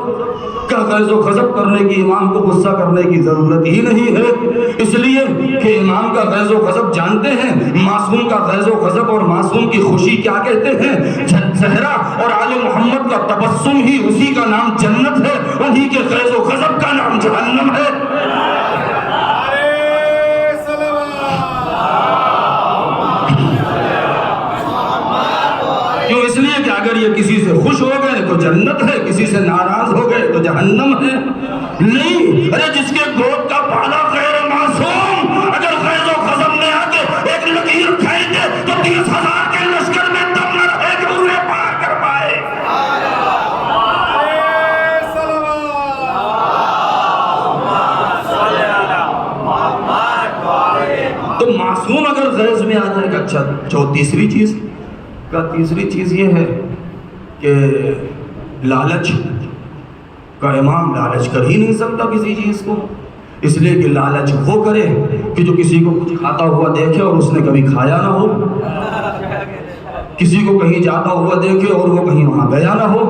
کا غیظ و غضب کرنے کی امام کو غصہ کرنے کی ضرورت ہی نہیں ہے، اس لیے کہ امام کا غیظ و غضب جانتے ہیں۔ معصوم کا غیظ و غضب اور معصوم کی خوشی کیا کہتے ہیں؟ زہرا اور آل محمد کا تبسم ہی اسی کا نام جنت ہے، انہی کے غیظ و غضب کا نام جہنم ہے۔ کیوں؟ اس لیے کہ اگر یہ کسی سے خوش ہو گئے تو جنت ہے، کسی سے ناراض ہو گئے تو جہنم ہے۔ نہیں، ارے جس کے گود کا بالا غیر معصوم اگر غیظ و غضب میں آ کے ایک لکیر پھینکے تو 30,000 کے لشکر میں دم نہ رہے کہ انہیں پار کر پائے۔ تو معصوم اگر غیظ میں آ جائے گا، اچھا جو تیسری چیز یہ ہے کہ لالچ کا امام لالچ کر ہی نہیں سکتا کسی چیز کو، اس لیے کہ لالچ وہ کرے کہ جو کسی کو کچھ کھاتا ہوا دیکھے اور اس نے کبھی کھایا نہ ہو، کسی کو کہیں جاتا ہوا دیکھے اور وہ کہیں وہاں گیا نہ ہو،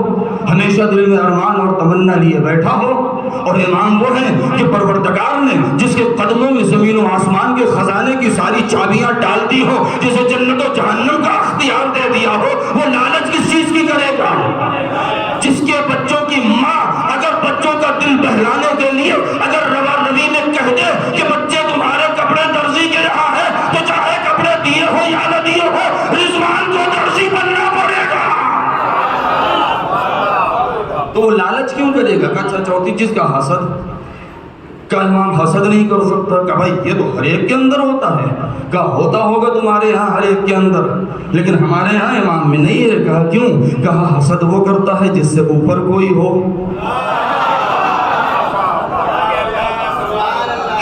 ہمیشہ دل میں ارمان اور تمنا لیے بیٹھا ہو۔ اور امام وہ ہیں کہ پروردگار نے جس کے قدموں میں زمین و آسمان کے خزانے کی ساری چابیاں ڈال دی ہو، جسے جنت و جہنم کا اختیار دے دیا ہو، وہ لالچ کس چیز کی کرے گا؟ جس کے بچوں کی ماں اگر بچوں کا دل بہلانے کے لیے اگر روا روی میں کہہ دے کہ بچے تمہارے کپڑے درزی کے یہاں ہے، تو چاہے کپڑے دیے ہو یا نہ دیے ہو، رضوان کو درزی بننا پڑے گا۔ تو وہ لالچ کیوں کرے گا؟ اچھا چوتھی چیز کا حسد، کیا امام حسد نہیں کر سکتا؟ کہ بھائی یہ تو ہر ایک کے اندر ہوتا ہے، کیا ہوتا ہوگا تمہارے ہاں ہر ایک کے اندر، لیکن ہمارے ہاں امام میں نہیں ہے۔ کہا کیوں؟ کہا حسد وہ کرتا ہے جس سے اوپر کوئی ہو،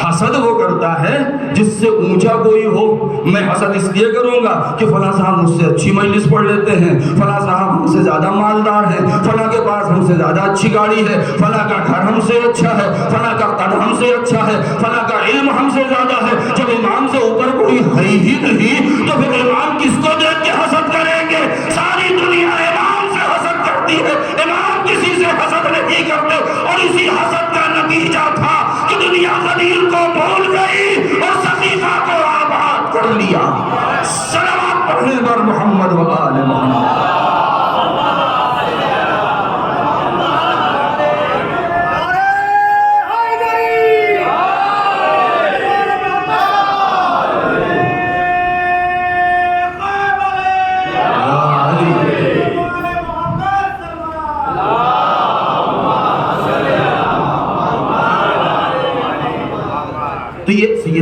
حسد وہ کرتا ہے جس سے اونچا کوئی ہو۔ میں حسد اس لیے کروں گا کہ فلاں صاحب مجھ سے اچھی مجلس پڑھ لیتے ہیں، فلاں صاحب ہم سے زیادہ مالدار ہیں، فلاں کے پاس ہم سے زیادہ اچھی گاڑی ہے، فلاں کا گھر ہم سے اچھا ہے، فلاں کا قد ہم سے اچھا ہے، فلاں کا علم ہم سے زیادہ ہے۔ جب امام سے اوپر کوئی ہے ہی نہیں تو پھر امام کس کو دیکھ کے حسد کریں گے؟ ساری دنیا امام سے حسد کرتی ہے، امام کسی سے حسد نہیں کرتے، اور اسی حسد کا نتیجہ تھا کہ دنیا غدیر کو بھول گئی اور صحیفہ کو آباد کر لیا۔ صلوات پڑھنے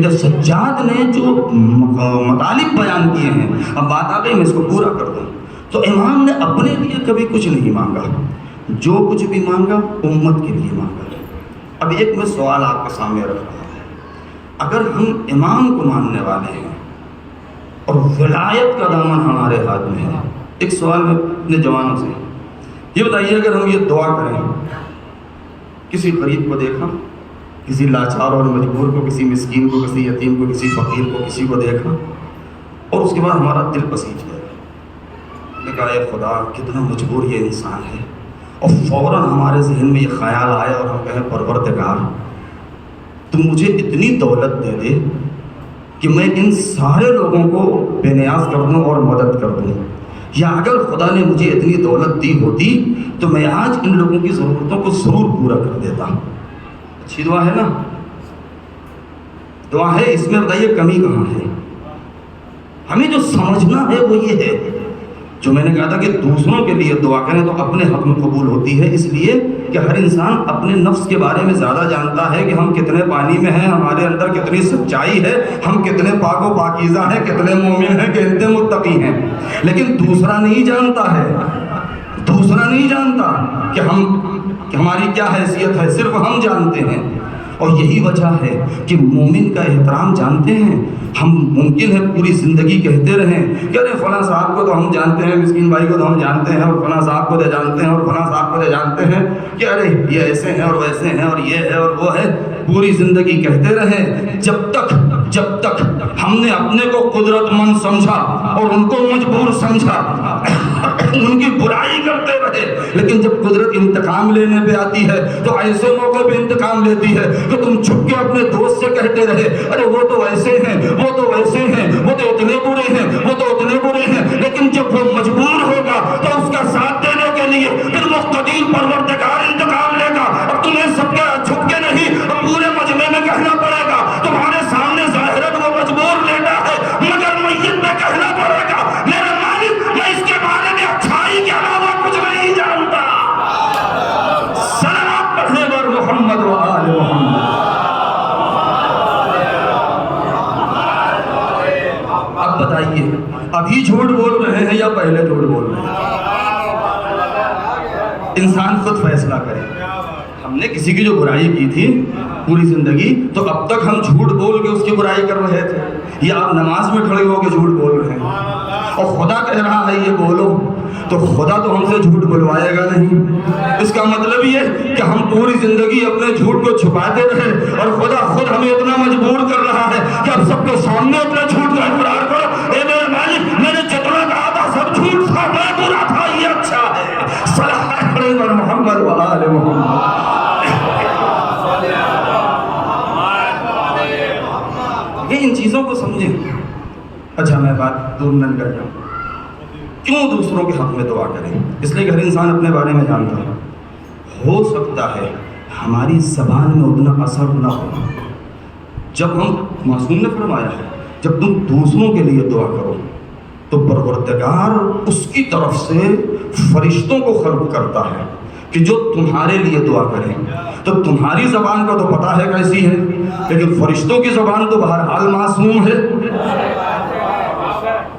جب سجاد نے جو مطالب بیان کیے ہیں، اب بات آ گئی میں اس کو پورا کر دوں، تو امام نے اپنے لیے کبھی کچھ نہیں مانگا، جو کچھ بھی مانگا امت کے لیے مانگا۔ اب ایک میں سوال آپ کے سامنے رکھ رہا ہوں، اگر ہم امام کو ماننے والے ہیں اور ولایت کا دامن ہمارے ہاتھ میں ہے، ایک سوال میں اپنے جوانوں سے یہ بتائیے، اگر ہم یہ دعا کریں، کسی غریب کو دیکھا، کسی لاچار اور مجبور کو، کسی مسکین کو، کسی یتیم کو، کسی فقیر کو، کسی کو دیکھا اور اس کے بعد ہمارا دل پسیج گیا، نے کہا اے خدا کتنا مجبور یہ انسان ہے، اور فوراً ہمارے ذہن میں یہ خیال آیا اور ہم کہیں پروردگار تو مجھے اتنی دولت دے دے کہ میں ان سارے لوگوں کو بے نیاز کر دوں اور مدد کر دوں، یا اگر خدا نے مجھے اتنی دولت دی ہوتی تو میں آج ان لوگوں کی ضرورتوں کو ضرور پورا کر دیتا۔ اچھی دعا ہے نا، دعا ہے، اس میں بتائیے کمی کہاں ہے؟ ہمیں جو سمجھنا ہے وہ یہ ہے، جو میں نے کہا تھا کہ دوسروں کے لیے دعا کریں تو اپنے حق میں قبول ہوتی ہے، اس لیے کہ ہر انسان اپنے نفس کے بارے میں زیادہ جانتا ہے کہ ہم کتنے پانی میں ہیں، ہمارے اندر کتنی سچائی ہے، ہم کتنے پاک و پاکیزہ ہیں، کتنے مومن ہیں، کتنے متقی ہیں، لیکن دوسرا نہیں جانتا ہے، دوسرا نہیں جانتا کہ ہماری کیا حیثیت ہے، صرف ہم جانتے ہیں۔ اور یہی وجہ ہے کہ مومن کا احترام جانتے ہیں ہم، ممکن ہے پوری زندگی کہتے رہیں کہ ارے فلاں صاحب کو تو ہم جانتے ہیں، مسکین بھائی کو تو ہم جانتے ہیں، اور فلاں صاحب کو تو جانتے ہیں، اور فلاں صاحب کو تو جانتے ہیں کہ ارے یہ ایسے ہیں اور ویسے ہیں اور یہ ہے اور وہ ہے، پوری زندگی کہتے رہیں جب تک ہم نے اپنے کو قدرت مند سمجھا اور ان کو مجبور سمجھا، ان کی برائی کرتے رہے، لیکن جب قدرت انتقام لینے پہ آتی ہے تو ایسے موقع پہ انتقام لیتی ہے کہ تم چھپ کے اپنے دوست سے کہتے رہے ارے وہ تو ویسے ہیں، وہ تو ویسے ہیں، وہ تو اتنے برے ہیں، وہ تو اتنے برے ہیں، لیکن جب وہ مجبور ہوگا تو اس کا ساتھ دینے کے لیے پھر وہ قدیر پروردگار انتقام لے گا۔ اب تمہیں سب کے چھپ کے نہیں، اب پورے مجمع میں کہنا پڑے گا، تمہارے سامنے ظاہراً وہ مجبور لیتا ہے مگر میت میں کہنا پڑے گا میرے مالک میں اس کے بارے میں اچھائی کے علاوہ کچھ نہیں جانتا۔ صلوات پڑھنے پر محمد و آل محمد۔ اب بتائیے ابھی جھوٹ بول رہے ہیں یا پہلے جھوٹ بول رہے ہیں؟ انسان خود فیصلہ کرے۔ ہم نے کسی کی جو برائی کی تھی پوری زندگی، تو اب تک ہم جھوٹ بول کے اس کی برائی کر رہے تھے، یا آپ نماز میں کھڑے ہو کے جھوٹ بول رہے ہیں؟ اور خدا کہہ رہا ہے یہ بولو، تو خدا تو ہم سے جھوٹ بلوائے گا نہیں۔ اس کا مطلب یہ کہ ہم پوری زندگی اپنے جھوٹ کو چھپاتے رہے اور خدا خود ہمیں اتنا مجبور کر رہا ہے کہ اب سب کے سامنے اپنے جھوٹ کا اقرار کرو، اے میرے مالک میں نے جتنا کہا تھا سب جھوٹ تھا، میں برا تھا، یہ اچھا ہے۔ صلوات پر محمد و آل محمد۔ یہ ان چیزوں کو سمجھیں۔ اچھا میں بات دور نہ کر جاؤں، کیوں دوسروں کے حق میں دعا کریں؟ اس لیے کہ ہر انسان اپنے بارے میں جانتا ہے، ہو سکتا ہے ہماری زبان میں اتنا اثر نہ ہو۔ جب ہم، معصوم نے فرمایا ہے جب تم دوسروں کے لیے دعا کرو تو پروردگار اس کی طرف سے فرشتوں کو خلق کرتا ہے کہ جو تمہارے لیے دعا کریں۔ تو تمہاری زبان کا تو پتہ ہے کیسی ہے، لیکن فرشتوں کی زبان تو بہرحال معصوم ہے۔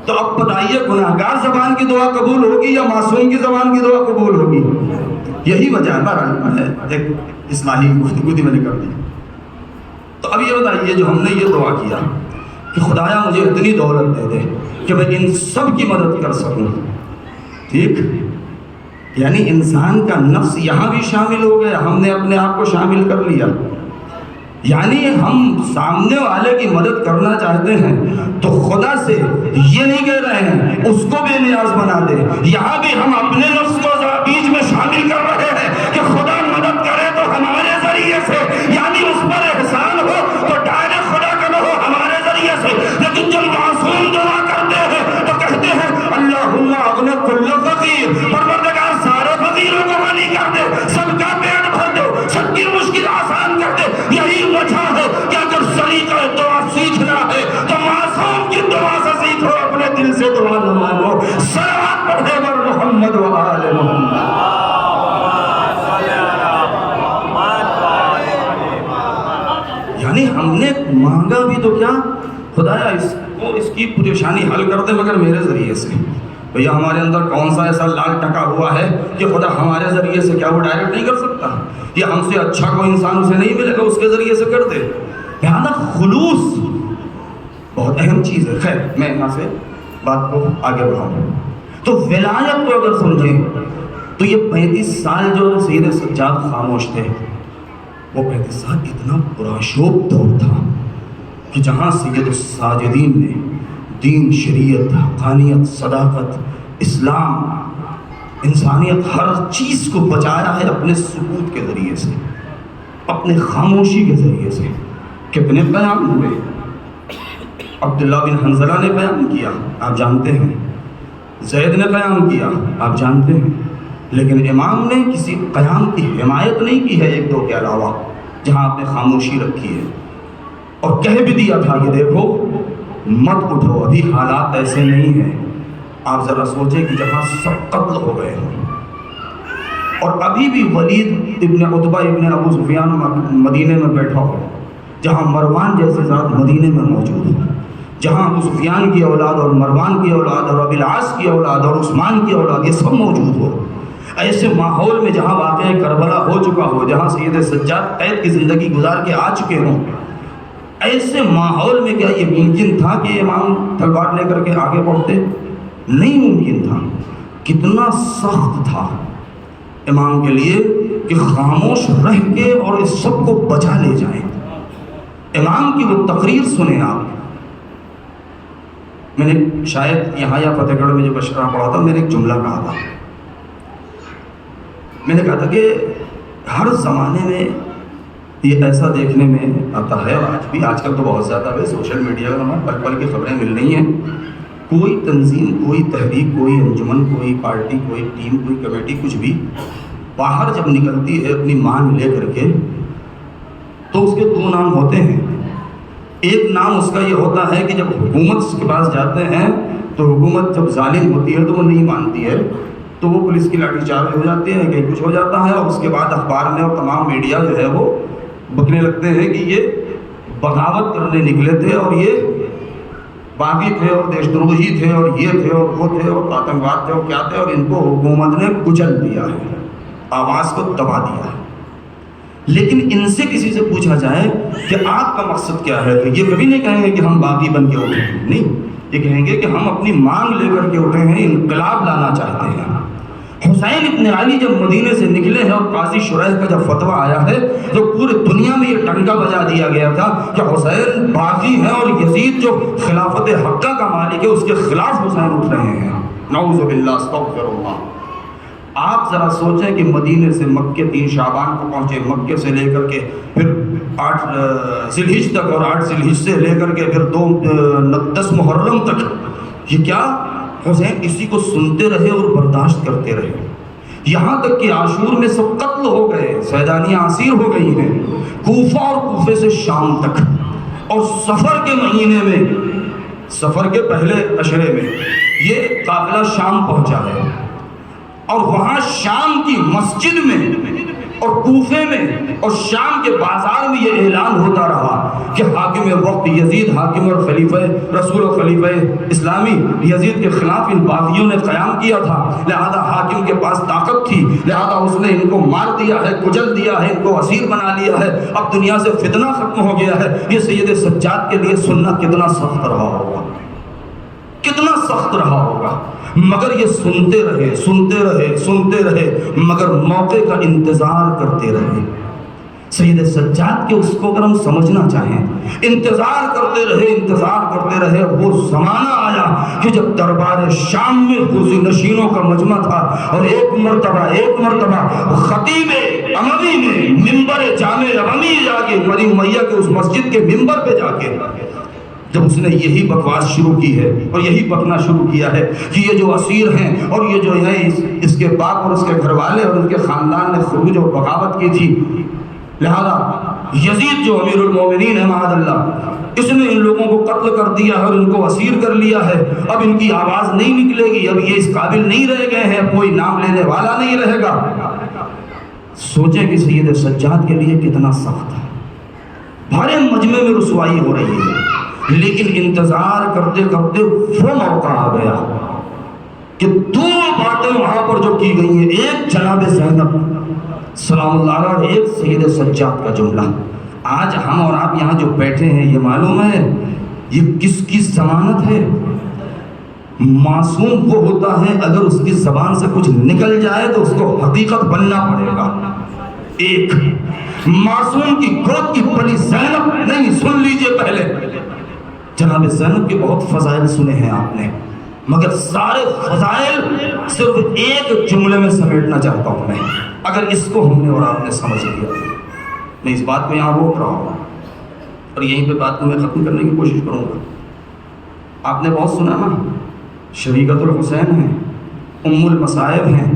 تو اب بتائیے گناہگار زبان کی دعا قبول ہوگی یا معصوم کی زبان کی دعا قبول ہوگی؟ یہی وجہ ہے، ایک اصلاحی گفتگو میں نے کر دی۔ تو اب یہ بتائیے جو ہم نے یہ دعا کیا کہ خدایا مجھے اتنی دولت دے دے کہ میں ان سب کی مدد کر سکوں، ٹھیک؟ یعنی انسان کا نفس یہاں بھی شامل ہو گیا، ہم نے اپنے آپ کو شامل کر لیا، یعنی ہم سامنے والے کی مدد کرنا چاہتے ہیں تو خدا سے یہ نہیں کہہ رہے ہیں اس کو بے نیاز بنا دے، یہاں بھی ہم اپنے نفس کو بیچ میں شامل کر رہے ہیں کہ خدا مدد کرے تو ہمارے ذریعے سے، یعنی اس پر احسان ہو تو ڈائریکٹ خدا کا ہو ہمارے ذریعے سے۔ لیکن جب معصوم دعا کرتے ہیں تو کہتے ہیں اللہم اغنی کل فقیر، پروردگار سارے فقیروں کو غنی کر دے، سب کا پیٹ بھر دے، سب کی مشکل آسان کر دے۔ یہی وجہ ہے کہ اگر سلیقہ دعا سیکھنا ہے تو معصوم کی دعا سے سیکھو، اپنے دل سے دعا نہ مانگو۔ صلوات پڑھے بر محمد و آل محمد۔ یعنی ہم نے مانگا بھی تو کیا، خدایا اس کی پریشانی حل کر دے مگر میرے ذریعے سے. بھیا ہمارے اندر کون سا ایسا لاگ ٹکا ہوا ہے کہ خدا ہمارے ذریعے سے کیا وہ ڈائریکٹ نہیں کر سکتا، یا ہم سے اچھا کوئی انسان اسے نہیں ملے گا اس کے ذریعے سے کر دے. لہٰذا خلوص بہت اہم چیز ہے. خیر میں یہاں سے بات کو آگے بڑھاؤں تو ولایت کو اگر سمجھیں تو یہ 35 سال جو سید سجاد خاموش تھے، وہ 35 سال اتنا پراشوب دور تھا کہ جہاں سید الساجدین نے دین، شریعت، حقانیت، صداقت، اسلام، انسانیت، ہر چیز کو بچایا ہے اپنے سکوت کے ذریعے سے، اپنے خاموشی کے ذریعے سے. کتنے بیان ہوئے، عبداللہ بن حنظلہ نے بیان کیا آپ جانتے ہیں، زید نے بیان کیا آپ جانتے ہیں، لیکن امام نے کسی قیام کی حمایت نہیں کی ہے ایک دو کے علاوہ، جہاں آپ نے خاموشی رکھی ہے اور کہہ بھی دیا تھا کہ دیکھو مت اٹھو، ابھی حالات ایسے نہیں ہیں. آپ ذرا سوچیں کہ جہاں سب قتل ہو گئے ہیں اور ابھی بھی ولید ابن عتبہ ابن ابو سفیان مدینے میں بیٹھا ہو، جہاں مروان جیسے ذات مدینے میں موجود ہو، جہاں ابو سفیان کی اولاد اور مروان کی اولاد اور ابی العاص کی اولاد اور عثمان کی اولاد یہ سب موجود ہو، ایسے ماحول میں جہاں واقعہ کربلا ہو چکا ہو، جہاں سید سجاد قید کی زندگی گزار کے آ چکے ہوں، ایسے ماحول میں کیا یہ ممکن تھا کہ امام تلوار لے کر کے آگے بڑھتے؟ نہیں ممکن تھا. کتنا سخت تھا امام کے لیے کہ خاموش رہ کے اور اس سب کو بچا لے جائیں. امام کی وہ تقریر سنیں آپ. میں نے شاید یہاں یا فتح گڑھ میں جو بشرا پڑھا تھا، میں نے ایک جملہ کہا تھا، میں نے کہا تھا کہ ہر زمانے میں یہ ایسا دیکھنے میں آتا ہے، اور آج کل تو بہت زیادہ ہے، سوشل میڈیا میں ہمیں پل پل کی خبریں مل رہی ہیں. کوئی تنظیم، کوئی تحریک، کوئی انجمن، کوئی پارٹی، کوئی ٹیم، کوئی کمیٹی، کچھ بھی باہر جب نکلتی ہے اپنی مانگ لے کر کے تو اس کے دو نام ہوتے ہیں. ایک نام اس کا یہ ہوتا ہے کہ جب حکومت کے پاس جاتے ہیں تو حکومت جب ظالم ہوتی ہے تو وہ نہیں مانتی ہے، تو وہ پولیس کی لاٹھی چارج ہو جاتی ہے، کہیں کچھ ہو جاتا ہے، اور اس کے بعد اخبار میں اور تمام میڈیا جو ہے وہ بکنے لگتے ہیں کہ یہ بغاوت کرنے نکلے تھے اور یہ باغی تھے اور دیش دروہی تھے اور یہ تھے اور وہ تھے اور آتنکواد تھے اور کیا تھے، اور ان کو حکومت نے کچل دیا ہے، آواز کو دبا دیا ہے. لیکن ان سے کسی سے پوچھا جائے کہ آپ کا مقصد کیا ہے، تو یہ کبھی نہیں کہیں گے کہ ہم باغی بن کے اٹھے ہیں، نہیں، یہ کہیں گے کہ ہم اپنی مانگ لے کر کے اٹھے ہیں، انقلاب لانا چاہتے ہیں. حسین ابن علی جب مدینے سے نکلے ہیں اور قاضی شریح کا جب فتویٰ آیا ہے تو پورے دنیا میں یہ ٹنکا بجا دیا گیا تھا کہ حسین باغی ہیں اور یزید جو خلافت حقہ کا مالک ہے اس کے خلاف حسین اٹھ رہے ہیں. نعوذ باللہ، استغفر اللہ. آپ ذرا سوچیں کہ مدینے سے مکے 3 شعبان کو پہنچے، مکے سے لے کر کے پھر 8 ذی الحجہ تک، اور 8 ذی الحجہ سے لے کر کے پھر 10 محرم تک، یہ کیا حسین اسی کو سنتے رہے اور برداشت کرتے رہے، یہاں تک کہ عاشور میں سب قتل ہو گئے، سیدانیاں اسیر ہو گئی ہیں، کوفہ اور کوفے سے شام تک. اور سفر کے مہینے میں، سفر کے پہلے عشرے میں یہ قافلہ شام پہنچا ہے، اور وہاں شام کی مسجد میں اور کوفے میں اور شام کے بازار میں یہ اعلان ہوتا رہا کہ حاکم وقت یزید، حاکم اور خلیفہ رسول و خلیفہ اسلامی یزید کے خلاف ان باغیوں نے قیام کیا تھا، لہذا حاکم کے پاس طاقت تھی، لہذا اس نے ان کو مار دیا ہے، کچل دیا ہے، ان کو اسیر بنا لیا ہے، اب دنیا سے فتنہ ختم ہو گیا ہے. یہ سید سجاد کے لیے سننا کتنا سخت رہا ہوگا، کتنا سخت رہا ہوگا، مگر یہ سنتے رہے، سنتے رہے، سنتے رہے، مگر موقع کا انتظار کرتے رہے. سید سجاد کے اس کو اگر ہم سمجھنا چاہیں، انتظار کرتے رہے، انتظار کرتے رہے. وہ زمانہ آیا کہ جب دربار شام میں حضور نشینوں کا مجمع تھا، اور ایک مرتبہ خطیب اموی نے منبر جامع اموی جا کے بنی امیہ کے اس مسجد کے منبر پہ جا کے جب اس نے یہی بکواس شروع کی ہے اور یہی بکنا شروع کیا ہے کہ یہ جو اسیر ہیں اور یہ جو ہے اس کے باپ اور اس کے گھر والے اور ان کے خاندان نے خروج اور بغاوت کی تھی، لہذا یزید جو امیر المومنین ہے معاذ اللہ، اس نے ان لوگوں کو قتل کر دیا ہے اور ان کو اسیر کر لیا ہے، اب ان کی آواز نہیں نکلے گی، اب یہ اس قابل نہیں رہ گئے ہیں، کوئی نام لینے والا نہیں رہے گا. سوچیں کہ سید سجاد کے لیے کتنا سخت ہے. بھرے مجمع میں رسوائی ہو رہی ہے، لیکن انتظار کرتے کرتے وہ موقع آ گیا کہ دو باتیں وہاں پر جو کی گئی ہیں، ایک جناب زینب سلام اللہ علیہ اور ایک سید سجاد کا جملہ۔ آج ہم اور آپ یہاں جو بیٹھے ہیں، یہ معلوم ہے یہ کس کی ضمانت ہے؟ معصوم وہ ہوتا ہے اگر اس کی زبان سے کچھ نکل جائے تو اس کو حقیقت بننا پڑے گا۔ ایک معصوم کی گود کی پلی زینب نہیں، سن لیجئے پہلے، جناب زینب کے بہت فضائل سنے ہیں آپ نے، مگر سارے فضائل صرف ایک جملے میں سمیٹنا چاہتا ہوں میں۔ اگر اس کو ہم نے اور آپ نے سمجھ لیا، میں اس بات کو یہاں روک رہا ہوں اور یہیں پہ بات کو میں ختم کرنے کی کوشش کروں گا۔ آپ نے بہت سنا نا، شریکت الحسین ہیں، ام المصائب ہیں،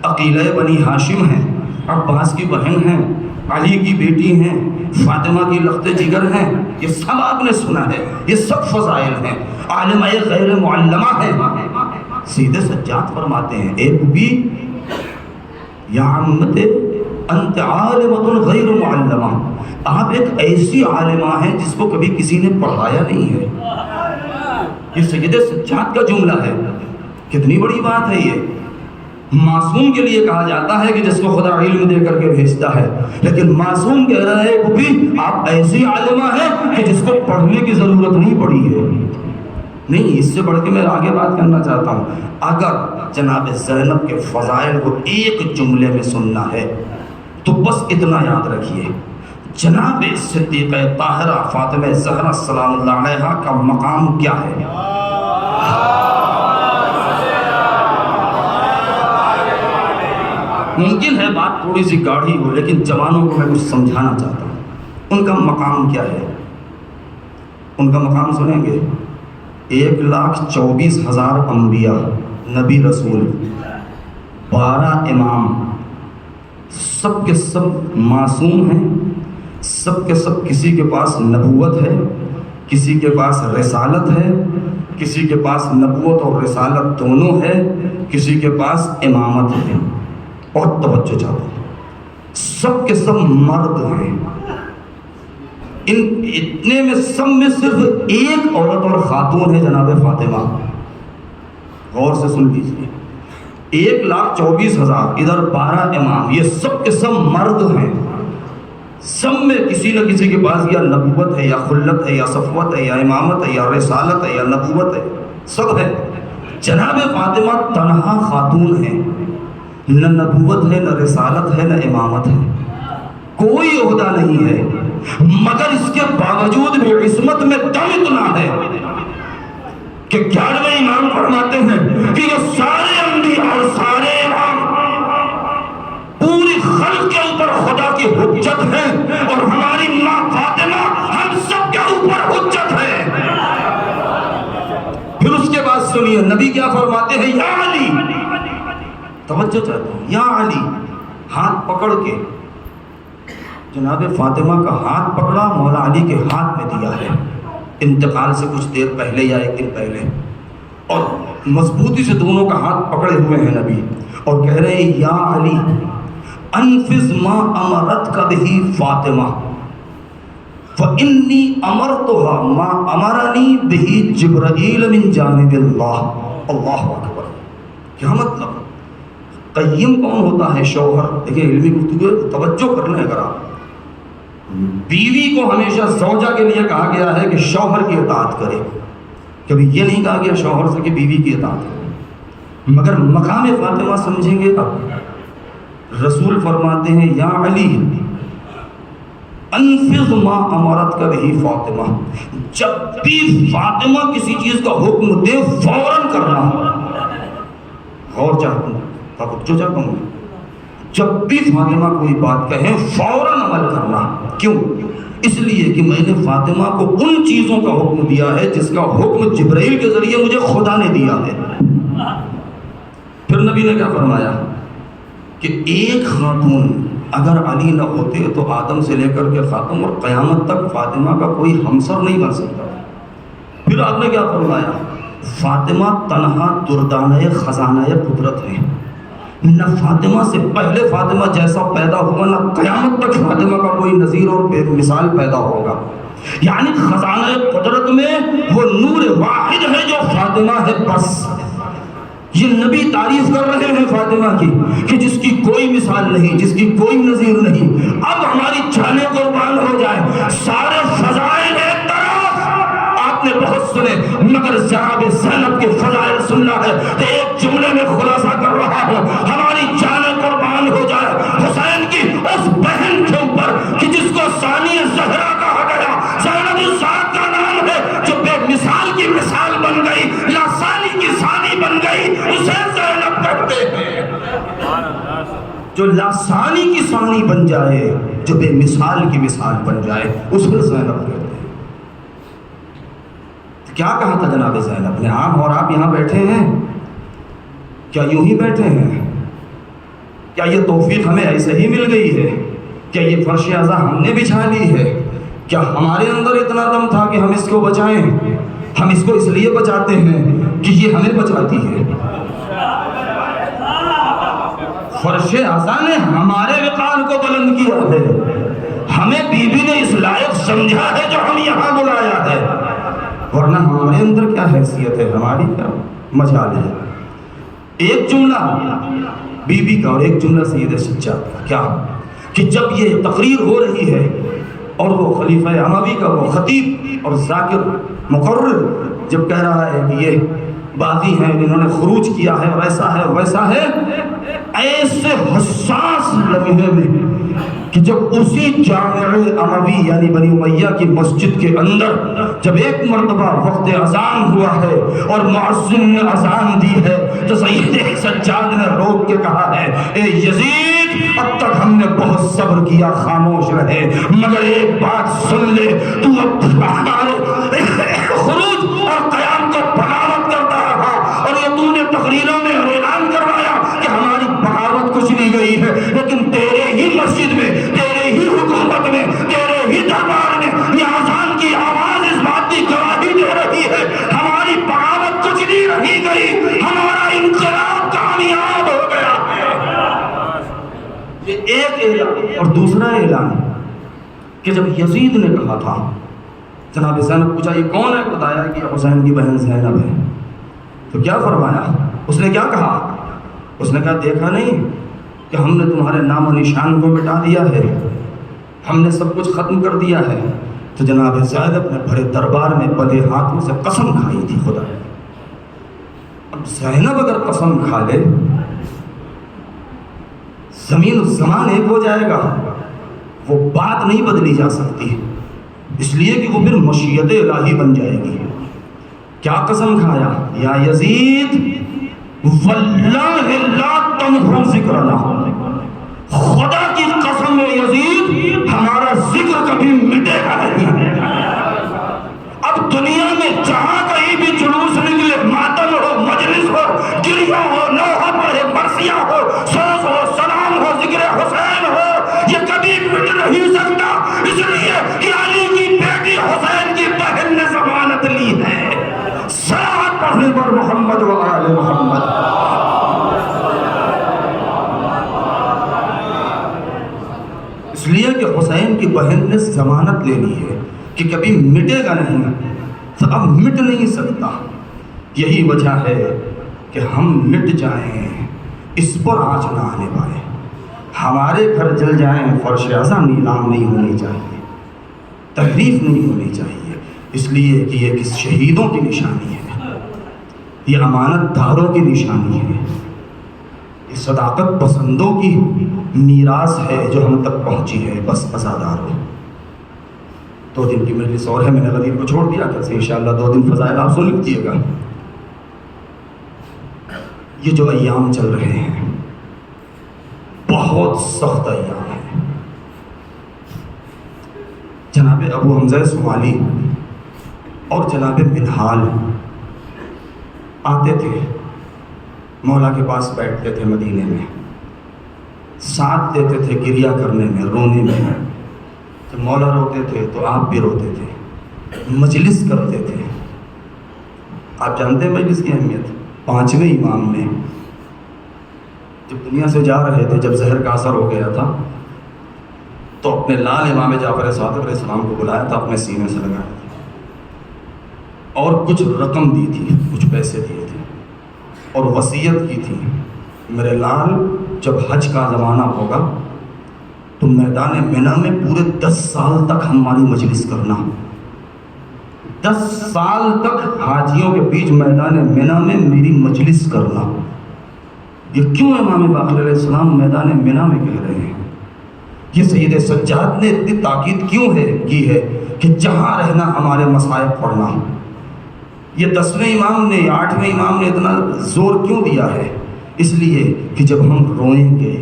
عقیلہ بنی ہاشم ہیں، عباس کی بہن ہیں، علی کی بیٹی ہیں، فاطمہ کی لخت جگر ہیں، یہ سب آپ نے سنا ہے، یہ سب فضائل ہیں، عالمہ غیر معلمہ ہیں۔ سیدھے سجاد فرماتے ہیں، اے بی یا عمت انت عالمۃ غیر معلمہ، آپ ایک ایسی عالمہ ہیں جس کو کبھی کسی نے پڑھایا نہیں ہے۔ یہ سید سجاد کا جملہ ہے، کتنی بڑی بات ہے یہ۔ معصوم کے لیے کہا جاتا ہے کہ جس کو خدا علم دے کر کے بھیجتا ہے، لیکن معصوم کہہ رہا ہے وہ بھی آپ ایسی عالمہ ہیں کہ جس کو پڑھنے کی ضرورت نہیں پڑی ہے۔ نہیں، اس سے بڑھ کے میں آگے بات کرنا چاہتا ہوں، اگر جناب زینب کے فضائل کو ایک جملے میں سننا ہے تو بس اتنا یاد رکھیے، جناب صدیقہ طاہرہ فاطمہ زہرا سلام اللہ علیہا کا مقام کیا ہے۔ ممکن ہے بات تھوڑی سی گاڑھی ہو، لیکن جوانوں کو میں کچھ سمجھانا چاہتا ہوں، ان کا مقام کیا ہے۔ ان کا مقام سنیں گے، 1,24,000 انبیاء، نبی رسول، 12 امام، سب کے سب معصوم ہیں، سب کے سب کسی کے پاس نبوت ہے، کسی کے پاس رسالت ہے، کسی کے پاس نبوت اور رسالت دونوں ہے، کسی کے پاس امامت ہے۔ اور توجہ چاہتا ہوں، سب کے سب مرد ہیں، ان اتنے میں سب میں صرف ایک عورت اور خاتون ہے، جناب فاطمہ۔ غور سے سن لیجیے، 1,24,000 ادھر 12 امام، یہ سب کے سب مرد ہیں، سب میں کسی نہ کسی کے پاس یا نبوت ہے یا خلت ہے یا صفوت ہے یا امامت ہے یا رسالت ہے یا نبوت ہے، سب ہے۔ جناب فاطمہ تنہا خاتون ہے، نہ نبوت ہے، نہ رسالت ہے، نہ امامت ہے، کوئی عہدہ نہیں ہے، مگر اس کے باوجود بھی عصمت میں دم اتنا ہے کہ 11ویں امام فرماتے ہیں کہ یہ سارے انبیاء اور سارے امام پوری خلق کے اوپر خدا کی حجت ہے، اور ہماری ماں فاطمہ ہم سب کے اوپر حجت ہے۔ پھر اس کے بعد سنیے نبی کیا فرماتے ہیں، یا علی، توجہ چاہتا ہوں، یا علی، ہاتھ پکڑ کے جناب فاطمہ کا ہاتھ پکڑا، مولا علی کے ہاتھ میں دیا ہے، انتقال سے کچھ دیر پہلے یا ایک دن پہلے، اور مضبوطی سے دونوں کا ہاتھ پکڑے ہوئے ہیں نبی، اور کہہ رہے ہیں، یا علی انفذ ما امرتک بہ فاطمہ فانی امرتها ما امرنی بہ جبرائیل من جانب اللہ۔ اللہ اکبر۔ کیا مطلب؟ قیم کون ہوتا ہے؟ شوہر۔ دیکھیں علمی گفتگو، توجہ کر لیں اگر آپ، بیوی کو ہمیشہ زوجہ کے لیے کہا گیا ہے کہ شوہر کی اطاعت کرے، کبھی یہ نہیں کہا گیا شوہر سے کہ بیوی کی اطاعت کرے۔ مگر مقام فاطمہ سمجھیں گے اب، رسول فرماتے ہیں، یا علی انفذ ما امرتک بہ فاطمہ، جب بھی فاطمہ کسی چیز کا حکم دے فوراً کرنا۔ غور چاہتا ہوں، توجہ چاہتا ہوں، جب بھی فاطمہ کوئی بات کہیں فوراً عمل کرنا۔ کیوں؟ اس لیے کہ میں نے فاطمہ کو ان چیزوں کا حکم دیا ہے جس کا حکم جبرائیل کے ذریعے مجھے خدا نے دیا ہے۔ پھر نبی نے کیا فرمایا کہ ایک خاتون اگر علی نہ ہوتے تو آدم سے لے کر کے خاتم اور قیامت تک فاطمہ کا کوئی ہمسر نہیں بن سکتا۔ پھر آپ نے کیا فرمایا، فاطمہ تنہا دردانہ خزانہ قدرت ہے، نہ فاطمہ سے پہلے فاطمہ جیسا پیدا ہوگا، نہ قیامت تک فاطمہ کا کوئی نظیر اور بے مثال پیدا ہوگا۔ یعنی خزانہ قدرت میں وہ نور واحد ہے جو فاطمہ ہے بس۔ یہ نبی تعریف کر رہے ہیں فاطمہ کی کہ جس کی کوئی مثال نہیں، جس کی کوئی نظیر نہیں۔ اب ہماری جانیں قربان ہو جائیں، سارے فضائل ایک طرف آپ نے بہت سنے، مگر جناب زینب کے فضائل سننا ہے تو ایک جملے میں خلاصہ کر رہا ہوں، ہماری جانیں قربان ہو جائے حسین کی اس بہن کے اوپر کہ جس کو ثانی زہرا کہا گیا، زینب الذات کا نام ہے، جو بے مثال کی مثال بن گئی، لاثانی کی ثانی بن گئی، اسے زینب کہتے ہیں۔ جو لاثانی کی ثانی بن جائے، جو بے مثال کی مثال بن جائے، اسے زینب کہتے ہیں۔ کیا کہا تھا جناب زینب نے؟ اور آپ یہاں بیٹھے ہیں، کیا یوں ہی بیٹھے ہیں؟ کیا یہ توفیق ہمیں ایسے ہی مل گئی ہے؟ کیا یہ فرش عزا ہم نے بچھا لی ہے؟ کیا ہمارے اندر اتنا دم تھا کہ ہم اس کو بچائیں؟ ہم اس کو اس لیے بچاتے ہیں کہ یہ ہمیں بچاتی ہے۔ فرش عزا نے ہمارے وقار کو بلند کیا ہے، ہمیں بی بی نے اس لائق سمجھا ہے جو ہم یہاں بلایا ہے، ورنہ ہمارے اندر کیا حیثیت ہے، ہماری کیا مجال ہے۔ ایک جملہ بی بی کا اور ایک جملہ سید سجاد کا، کیا کہ جب یہ تقریر ہو رہی ہے اور وہ خلیفہ اموی کا وہ خطیب اور ذاکر مقرر جب کہہ رہا ہے کہ یہ باغی ہیں، انہوں نے خروج کیا ہے اور ایسا ہے اور ویسا ہے، ایسے حساس لمحے میں کہ جب اسی جامع اموی یعنی بنی امیہ کی مسجد کے اندر جب ایک مرتبہ وقت اذان ہوا ہے اور مؤذن نے اذان دی ہے تو سید سجاد نے روک کے کہا ہے، اے یزید اب تک ہم نے بہت صبر کیا، خاموش رہے، مگر ایک بات سن لے، تو اب ہمارے خروج اور قیام کو بغاوت کرتا رہا اور یہ تو نے تقریروں میں اعلان کروایا کہ ہماری بغاوت کچھ نہیں گئی ہے، لیکن تیرے ہی مسجد میں، تیرے ہی حکومت میں، تیرے ہی دربار میں یہ اذان کی آواز اس بات کی گواہی دے رہی ہے، ہماری بغاوت کچھ نہیں رہی گئی، ہمارا انقلاب کامیاب ہو گیا ہے۔ یہ ایک اعلان۔ اور دوسرا اعلان کہ جب یزید نے کہا تھا، جناب زینب پوچھا یہ کون ہے؟ بتایا کہ حسین کی بہن زینب ہے۔ تو کیا فرمایا؟ اس نے کیا کہا؟ اس نے کہا دیکھا نہیں کہ ہم نے تمہارے نام و نشان کو مٹا دیا ہے، ہم نے سب کچھ ختم کر دیا ہے۔ تو جناب زینب نے بڑے دربار میں بندے ہاتھوں سے قسم کھائی تھی خدا۔ اب زینب اگر قسم کھا لے، زمین و زمان ایک ہو جائے گا، وہ بات نہیں بدلی جا سکتی، اس لیے کہ وہ پھر مشیت الہی بن جائے گی۔ کیا قسم کھایا؟ یا یزید واللہ لا تمحو ذکرنا، خدا کی قسم ہے یزید ہمارا ذکر کبھی مٹے گا نہیں۔ اب دنیا میں جہاں کہیں بھی جلوس نکلے، ماتم ہو، مجلس ہو، گریہ ہو، نوحہ پڑھے، مرثیہ ہو، سوز ہو، سلام ہو، ذکر حسین ہو، یہ کبھی مٹ نہیں سکتا، اس لیے کہ علی کی بیٹی حسین کی بہن نے ضمانت لی ہے۔ صلوات پڑھنے پر محمد و آل محمد۔ اس لیے کہ حسین کی بہن نے ضمانت لے لی ہے کہ کبھی مٹے گا نہیں، تو اب مٹ نہیں سکتا۔ یہی وجہ ہے کہ ہم مٹ جائیں، اس پر آنچ نہ آنے پائے، ہمارے گھر جل جائیں، فرش عزا نیلام نہیں ہونی چاہیے، تحریف نہیں ہونی چاہیے، اس لیے کہ یہ کس شہیدوں کی نشانی ہے، یہ امانت داروں کی نشانی ہے، یہ صداقت پسندوں کی میراث ہے جو ہم تک پہنچی ہے۔ بس ازاداروں، 2 دن کی مجلس اور ہے، میں نے غدیر کو چھوڑ دیا، کیسے انشاءاللہ 2 دن فضائل آپ سن لیجیے گا۔ یہ جو ایام چل رہے ہیں بہت سخت ایام ہیں۔ جناب ابو حمزہ سوالی اور جناب منہال آتے تھے، مولا کے پاس بیٹھتے تھے مدینے میں، ساتھ دیتے تھے گریہ کرنے میں، رونے میں۔ جب مولا روتے تھے تو آپ بھی روتے تھے، مجلس کرتے تھے۔ آپ جانتے ہیں مجلس کی اہمیت؟ 5ویں امام میں جب دنیا سے جا رہے تھے، جب زہر کا اثر ہو گیا تھا، تو اپنے لال امام جعفر صادق علیہ السلام کو بلایا تھا، اپنے سینے سے لگایا تھا اور کچھ رقم دی تھی، کچھ پیسے دیے تھے اور وصیت کی تھی، میرے لال جب حج کا زمانہ ہوگا تو میدان منی میں پورے 10 سال تک ہماری مجلس کرنا، 10 سال تک حاجیوں کے بیچ میدان منی میں میری مجلس کرنا۔ یہ کیوں امام باقر علیہ السلام میدان منی میں کہہ رہے ہیں؟ یہ سید سجاد نے اتنی تاکید کیوں کی ہے کہ جہاں رہنا ہمارے مصائب پڑھنا؟ یہ 10ویں امام نے یا 8ویں امام نے اتنا زور کیوں دیا ہے؟ اس لیے کہ جب ہم روئیں گے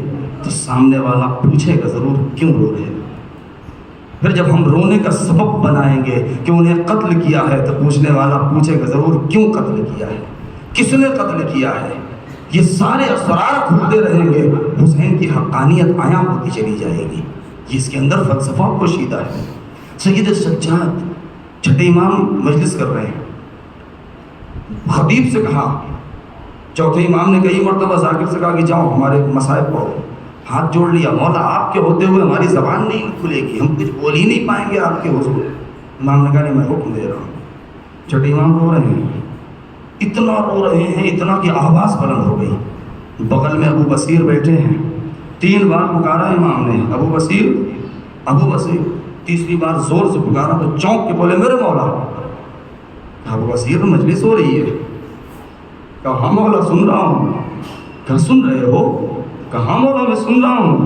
تو سامنے والا پوچھے گا ضرور کیوں رو رہے ہیں۔ پھر جب ہم رونے کا سبب بنائیں گے کہ انہیں قتل کیا ہے تو پوچھنے والا پوچھے گا ضرور کیوں قتل کیا ہے، کس نے قتل کیا ہے۔ یہ سارے اسرار کھلتے رہیں گے، حسین کی حقانیت عیاں ہوتی چلی جائے گی۔ یہ اس کے اندر فلسفہ پوشیدہ ہے۔ سید سجاد چھٹے امام مجلس کر رہے ہیں، خطیب سے کہا، چوتھے امام نے کئی مرتبہ ذاکر سے کہا کہ جاؤ ہمارے مصائب پڑھو، ہاتھ جوڑ لیا، مولا آپ کے ہوتے ہوئے ہماری زبان نہیں کھلے گی، ہم کچھ بول ہی نہیں پائیں گے آپ کے حضور۔ امام نے کہا نہیں، میں حکم دے رہا ہوں۔ چھٹے امام رو رہے ہیں، اتنا رو رہے ہیں، اتنا کہ آواز بلند ہو گئی۔ بغل میں ابو بصیر بیٹھے ہیں، 3 بار پکارا امام نے، ابو بصیر ابو بصیر، تیسری بار زور سے پکارا تو چونک کے بولے میرے مولا۔ ابو بصیر مجلس ہو رہی ہے، کہا ہاں مولا سن رہا ہوں۔ کہا سن رہے ہو؟ کہا مولا میں سن رہا ہوں۔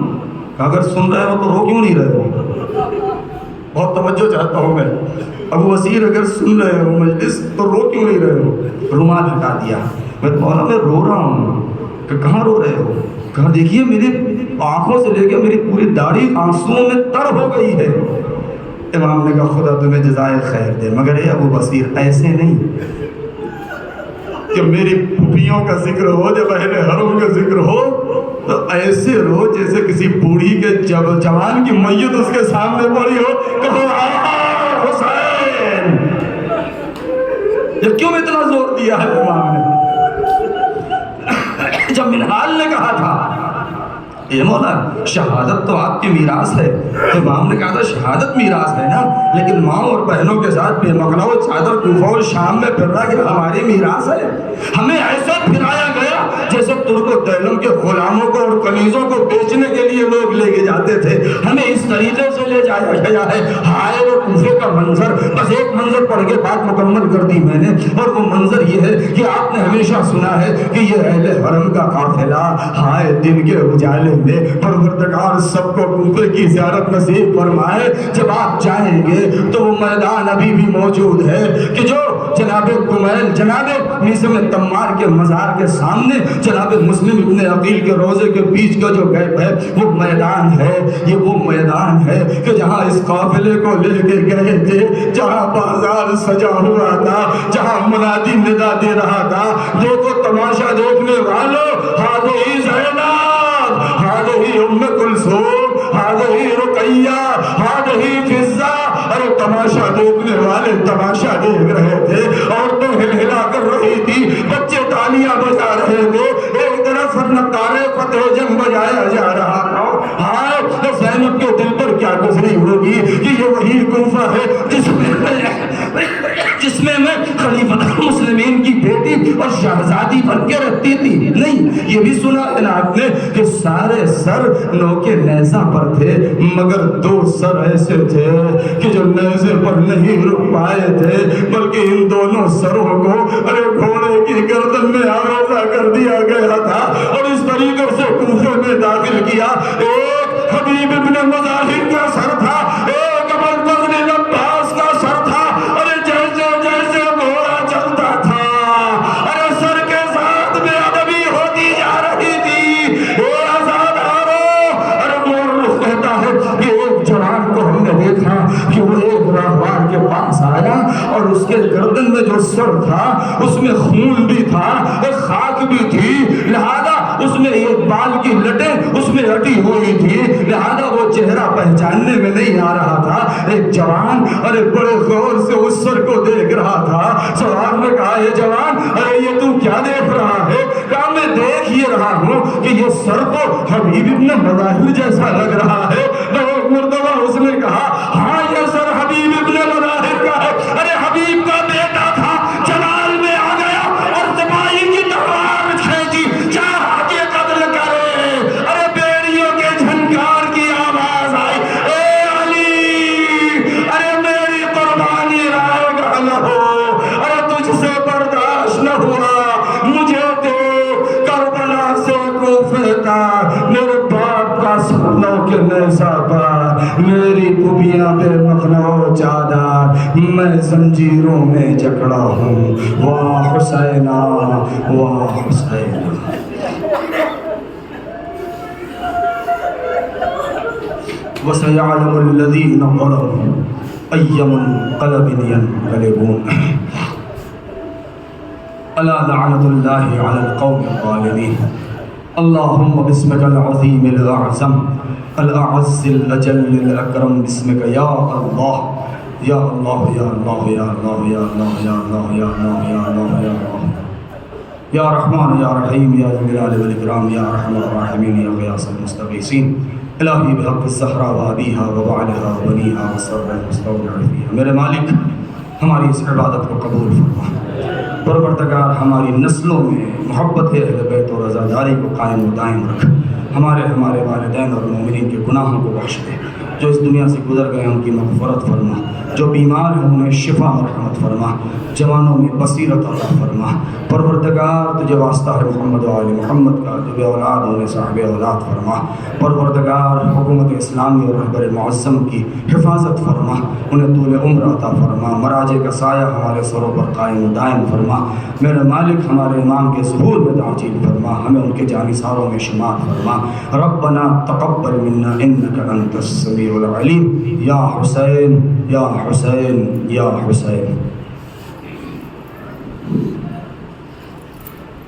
کہا اگر سن رہے ہو تو رو کیوں نہیں رہے ہو؟ بہت توجہ چاہتا ہوں میں۔ ابو بصیر اگر سن رہے ہو مجلس تو رو کیوں نہیں رہے ہو؟ رومال ہٹا دیا۔ میں مولا میں رو رہا ہوں۔ کہ کہاں رو رہے ہو؟ کہا دیکھیے میری آنکھوں سے لے کے میری پوری داڑھی آنسوؤں میں تر ہو گئی ہے۔ امام نے کہا خدا تمہیں جزائے خیر دے، مگر اے ابو بصیر ایسے نہیں کہ میری پھوپھیوں کا ذکر ہو، جب اہل حرم کا ذکر ہو تو ایسے رو جیسے کسی بوڑھی کے جوان کی میت اس کے سامنے پڑی ہو۔ کہو حسین، یہ کیوں اتنا زور دیا ہے امام نے؟ جب منہال نے کہا تھا اے مولا شہادت تو آپ کی میراث ہے، امام نے کہا تھا شہادت میراث ہے نا، لیکن ماں اور بہنوں کے ساتھ بے مقلا و چادر کوفہ اور شام میں پھر رہا کہ ہماری میراث ہے۔ ہمیں ایسا پھرایا گیا جیسے ترک و دیلم کے غلاموں کو اور کنیزوں کو بیچنے کے لیے لوگ لے کے جاتے تھے، ہمیں اس طریقے سے لے جایا گیا ہے۔ ہائے وہ کوفے کا منظر، بس ایک منظر پڑھ کے بات مکمل کر دی میں نے، اور وہ منظر یہ ہے کہ آپ نے ہمیشہ سنا ہے کہ یہ اہل حرم کا قافلہ ہائے دن کے اجالے میں پروردگار سب کو کوفے کی زیارت نصیب فرمائے۔ جب آپ جائیں گے تو وہ میدان ابھی بھی موجود ہے کہ جو جناب کمیل، جناب میثم تمار کے مزار کے سامنے جناب مسلم ابن عقیل کے روزے کے بیچ کا جو گیپ ہے وہ میدان ہے۔ یہ وہ میدان ہے کہ جہاں اس قافلے کو لے کے گئے تھے، جہاں بازار سجا ہوا تھا، جہاں منادی ندا دے رہا تھا، دیکھو تماشا دیکھنے والوں، ہذہ زینب، ہذہ ام کلثوم، ہذہ رقیہ، ہذہ فضہ۔ ارے تماشا دیکھنے والے تماشا دیکھ رہے تھے، عورتیں ہلہلا کر رہی تھی، بچے تالیاں بجا رہے تھے، ایک طرف نقارے فتح جنگ بجایا جا رہا تھا۔ ہاں تو زینب کے دل پر کیا گزری ہوگی کہ یہ وہی کوفہ ہے جس میں میں خلیفۃ المسلمین کی بیٹی اور شہزادی بن کے رہتی تھی۔ نہیں، یہ بھی سنا ہے نا آپ نے کہ سارے سر نوکے نیزہ پر تھے، مگر 2 سر ایسے تھے کہ جو نیزے پر نہیں رک پائے تھے، بلکہ ان دونوں سروں کو ارے گھوڑے کی گردن میں آویزہ کر دیا گیا تھا اور اس طریقے سے کوفے میں داخل کیا۔ ایک حبیب ابن مظاہر کا سر تھا، ایک ابو الفضل عباس کا سر تھا، ارے جیسے جیسے گھوڑا چلتا تھا ارے سر کے ساتھ بے ادبی ہوتی جا رہی تھی۔ اے آزادارو، ارے مورخ کہتا ہے کہ ایک جوان کو ہم نے دیکھا کہ وہ ایک راہوار کے پاس آیا اور اس کے گردن میں جو سر تھا اس میں خون بھی تھا، ایک خاک بھی تھی، لہذا اس میں ایک بال کی لٹیں اس میں ہٹی ہوئی تھی، لہذا وہ چہرہ پہچاننے میں نہیں آ رہا تھا۔ ایک جوان ارے بڑے غور سے اس سر کو دیکھ رہا تھا۔ سوار نے کہا اے جوان، ارے یہ تو کیا دیکھ رہا ہے؟ کہا میں دیکھ یہ رہا ہوں کہ یہ سر تو حبیب ابن مظاہر جیسا لگ رہا ہے۔ دو مرتبہ اس نے کہا ہاں یہ سر حبیب ابن مظاہر کا ہے۔ ارے حبیب کا بیٹا تھا، جلال میں آ گیا اور سپاہی کی تلوار کھینچی، چاہا کہ قتل کرے۔ ارے بیڑیوں کے جھنکار کی آواز آئی، اے علی، ارے میری قربانی رائے گا نہ ہو، ارے تجھ سے برداشت نہ ہوا، مجھے تو کربلا سے کوفے کا میرے باپ کا سنو کے نیزہ پر، میری پوبیاں بے مخنو چادر، میں زنجیروں میں جکڑا ہوں، واہ حسینہ واہ حسینہ۔ وَسَيَعْلَمُ الَّذِينَ ظَلَمُوا أَيَّ مُنقَلَبٍ يَنقَلِبُونَ أَلَا لَعْنَةُ اللَّهِ عَلَى الْقَوْمِ الظَّالِمِينَ۔ اللهم باسمك العظيم الأعظم الأعز الأجل الأكرم باسمك يا الله يا الله يا الله يا الله يا الله يا الله يا الله يا الله يا الله يا رحمن يا رحيم يا ذو الجلال والإكرام يا أرحم الراحمين يا غياث المستغيثين الہی بحق الزہرا وابیہا وبعلہا وبنیہا والسر المستودع فیہا۔ میرے مالک ہماری اس عبادت کو قبول فرما، پروردگار ہماری نسلوں میں محبت اہل بیت و رضاداری کو قائم و دائم رکھ، ہمارے والدین اور مومنین کے گناہوں کو بخش دے، جو اس دنیا سے گزر گئے ان کی مغفرت فرما، جو بیمار ہیں انہیں شفا مرحمت فرما، جوانوں میں بصیرت عطا فرما۔ پروردگار تجھے واسطہ ہے محمد و آل محمد کا، جو بے اولاد انہیں صاحب اولاد فرما۔ پروردگار حکومت اسلامی اور رہبر معظم کی حفاظت فرما، انہیں طول عمر عطا فرما، مراجع کا سایہ ہمارے سروں پر قائم و دائم فرما۔ میرے مالک ہمارے امام کے ظہور میں تعجیل فرما، ہمیں ان کے جانثاروں میں شمار فرما۔ ربنا تقبل منا انک انت السمیع العلیم۔ یا حسین یا حسین یا حسین۔